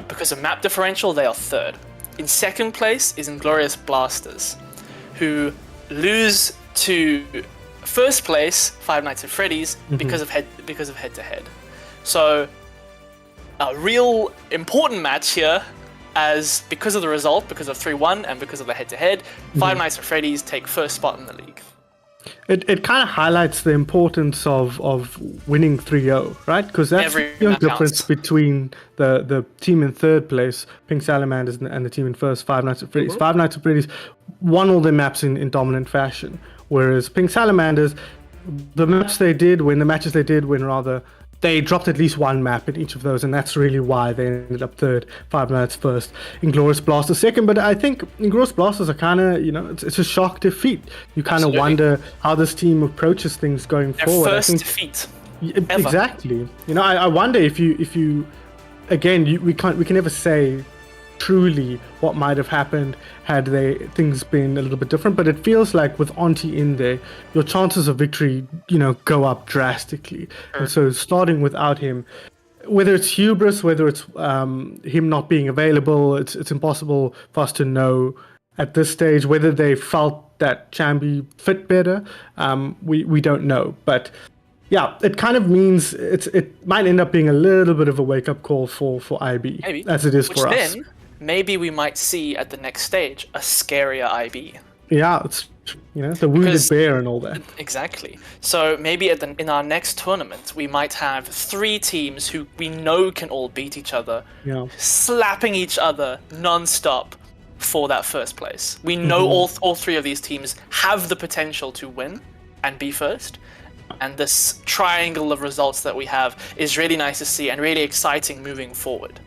because of map differential, they are third. In second place is Inglorious Blasters, who lose to first place Five Nights at Freddy's because of head-to-head. So a real important match here, as because of the result, because of 3-1 and because of the head-to-head, Five Nights at Freddy's take first spot in the league. It kind of highlights the importance of winning 3-0, right? Because that's the difference between the team in third place, Pink Salamanders, and the team in first, Five Nights at Freddy's. Five Nights at Freddy's won all their maps in dominant fashion, whereas Pink Salamanders, the matches they did win, rather, they dropped at least 1 map in each of those, and that's really why they ended up third, Five Nights first, Inglorious Blasters second. But I think Inglorious Blasters are kind of, it's a shock defeat. You kind of wonder how this team approaches things going forward. Their first defeat ever. Exactly. I wonder if you again, we can never say truly what might have happened had things been a little bit different, but it feels like with Auntie in there, your chances of victory, go up drastically. And so starting without him, whether it's hubris, whether it's him not being available, it's impossible for us to know at this stage. Whether they felt that Chambi fit better, we don't know. But yeah, it kind of means it might end up being a little bit of a wake up call for IB, Maybe. as it is Which for us. then, maybe we might see at the next stage a scarier IB. Yeah, it's the wounded Because- bear and all that. Exactly. So maybe in our next tournament, we might have 3 teams who we know can all beat each other, Yeah. slapping each other non-stop for that first place. We know all 3 of these teams have the potential to win and be first. And this triangle of results that we have is really nice to see and really exciting moving forward.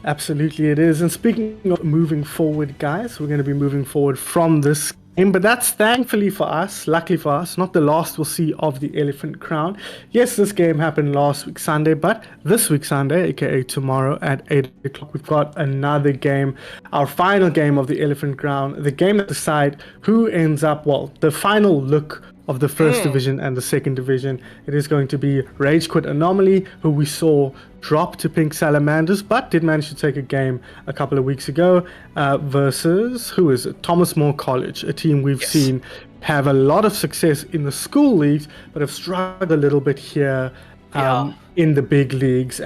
Absolutely, it is. And speaking of moving forward, guys, we're going to be moving forward from this game, but that's thankfully for us, luckily for us, not the last we'll see of the Elephant Crown. Yes, this game happened last week Sunday, but this week Sunday, aka tomorrow at 8 o'clock, we've got another game, our final game of the Elephant Crown, the game that decides who ends up, well, the final look of the first division and the second division. It is going to be Rage Quit Anomaly, who we saw drop to Pink Salamanders, but did manage to take a game a couple of weeks ago, versus, who is it? Thomas More College, a team we've seen have a lot of success in the school leagues, but have struggled a little bit here in the big leagues,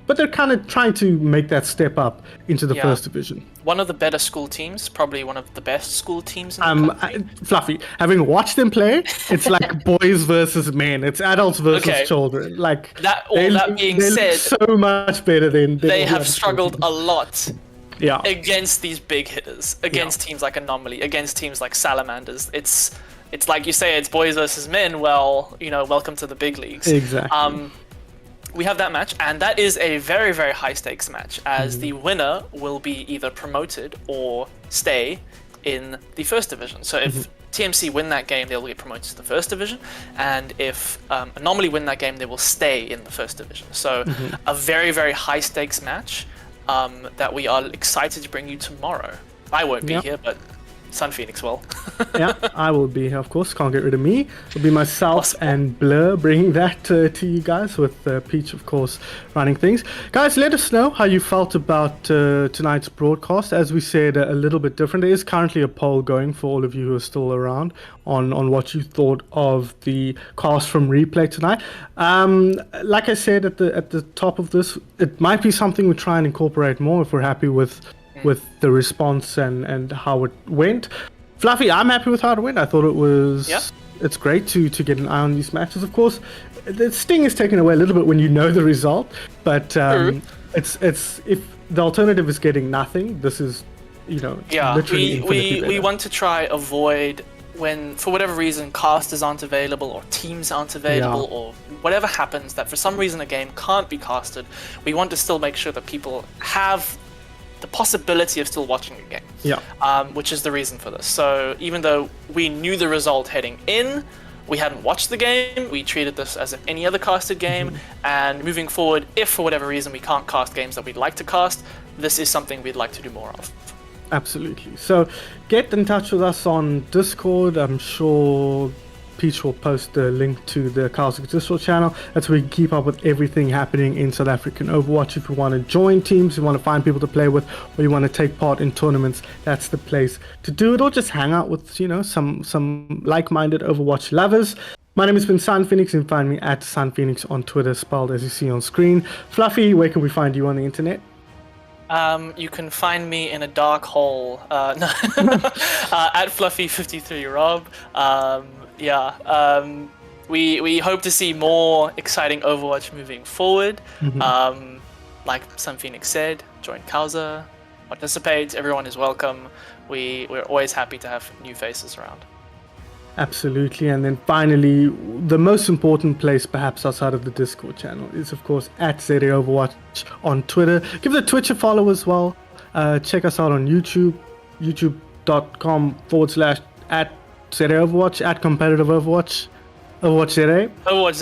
but they're kind of trying to make that step up into the first division. One of the better school teams, probably one of the best school teams in the country. Fluffy, having watched them play, it's like boys versus men. It's adults versus children. Like that. All that being said, so much better than they have struggled a lot. Yeah. Against these big hitters, against teams like Anomaly, against teams like Salamanders. It's like you say, it's boys versus men. Well, welcome to the big leagues. Exactly. We have that match, and that is a very, very high stakes match, as the winner will be either promoted or stay in the first division. So if TMC win that game, they'll get promoted to the first division, and if Anomaly win that game, they will stay in the first division. So a very, very high stakes match that we are excited to bring you tomorrow. I won't be here, but Sun Phoenix will. Yeah, I will be here, of course. Can't get rid of me. It'll be myself and Blur bringing that to you guys, with Peach, of course, running things. Guys, let us know how you felt about tonight's broadcast. As we said, a little bit different. There is currently a poll going for all of you who are still around on what you thought of the cast from replay tonight. Like I said at the top of this, it might be something we try and incorporate more if we're happy with the response and how it went. Fluffy, I'm happy with how it went. I thought it was it's great to get an eye on these matches. Of course, the sting is taken away a little bit when you know the result, but it's if the alternative is getting nothing, this is literally we want to try avoid when, for whatever reason, casters aren't available or teams aren't available or whatever happens, that for some reason a game can't be casted, we want to still make sure that people have the possibility of still watching a game, which is the reason for this. So even though we knew the result heading in, we hadn't watched the game, we treated this as any other casted game, and moving forward, if for whatever reason we can't cast games that we'd like to cast, this is something we'd like to do more of. Absolutely. So get in touch with us on Discord. I'm sure Peach will post the link to the COWZA Discord channel. That's where you can keep up with everything happening in South African Overwatch. If you want to join teams, you want to find people to play with, or you want to take part in tournaments, that's the place to do it. Or just hang out with some like-minded Overwatch lovers. My name has been Sun Phoenix, and find me at Sun Phoenix on Twitter, spelled as you see on screen. Fluffy, where can we find you on the internet? You can find me in a dark hole at Fluffy53Rob. We hope to see more exciting Overwatch moving forward. Like Sun Phoenix said, join COWZA, participate. Everyone is welcome. We're always happy to have new faces around. Absolutely. And then finally, the most important place perhaps outside of the Discord channel is, of course, at ZA Overwatch on Twitter. Give the Twitch a follow as well. Check us out on YouTube, youtube.com/at ZA Overwatch, at competitive Overwatch, Overwatch ZA,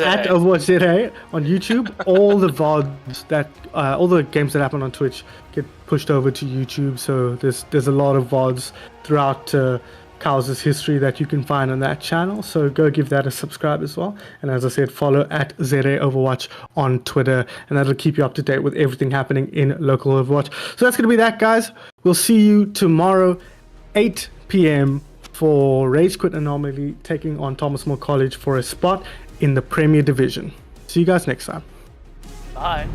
at Overwatch ZA on YouTube. All the VODs all the games that happen on Twitch get pushed over to YouTube. So there's a lot of VODs throughout COWZA's history that you can find on that channel. So go give that a subscribe as well. And as I said, follow at ZA Overwatch on Twitter, and that'll keep you up to date with everything happening in local Overwatch. So that's going to be that, guys. We'll see you tomorrow, 8 p.m. for Rage Quit Anomaly taking on Thomas More College for a spot in the Premier Division. See you guys next time. Bye.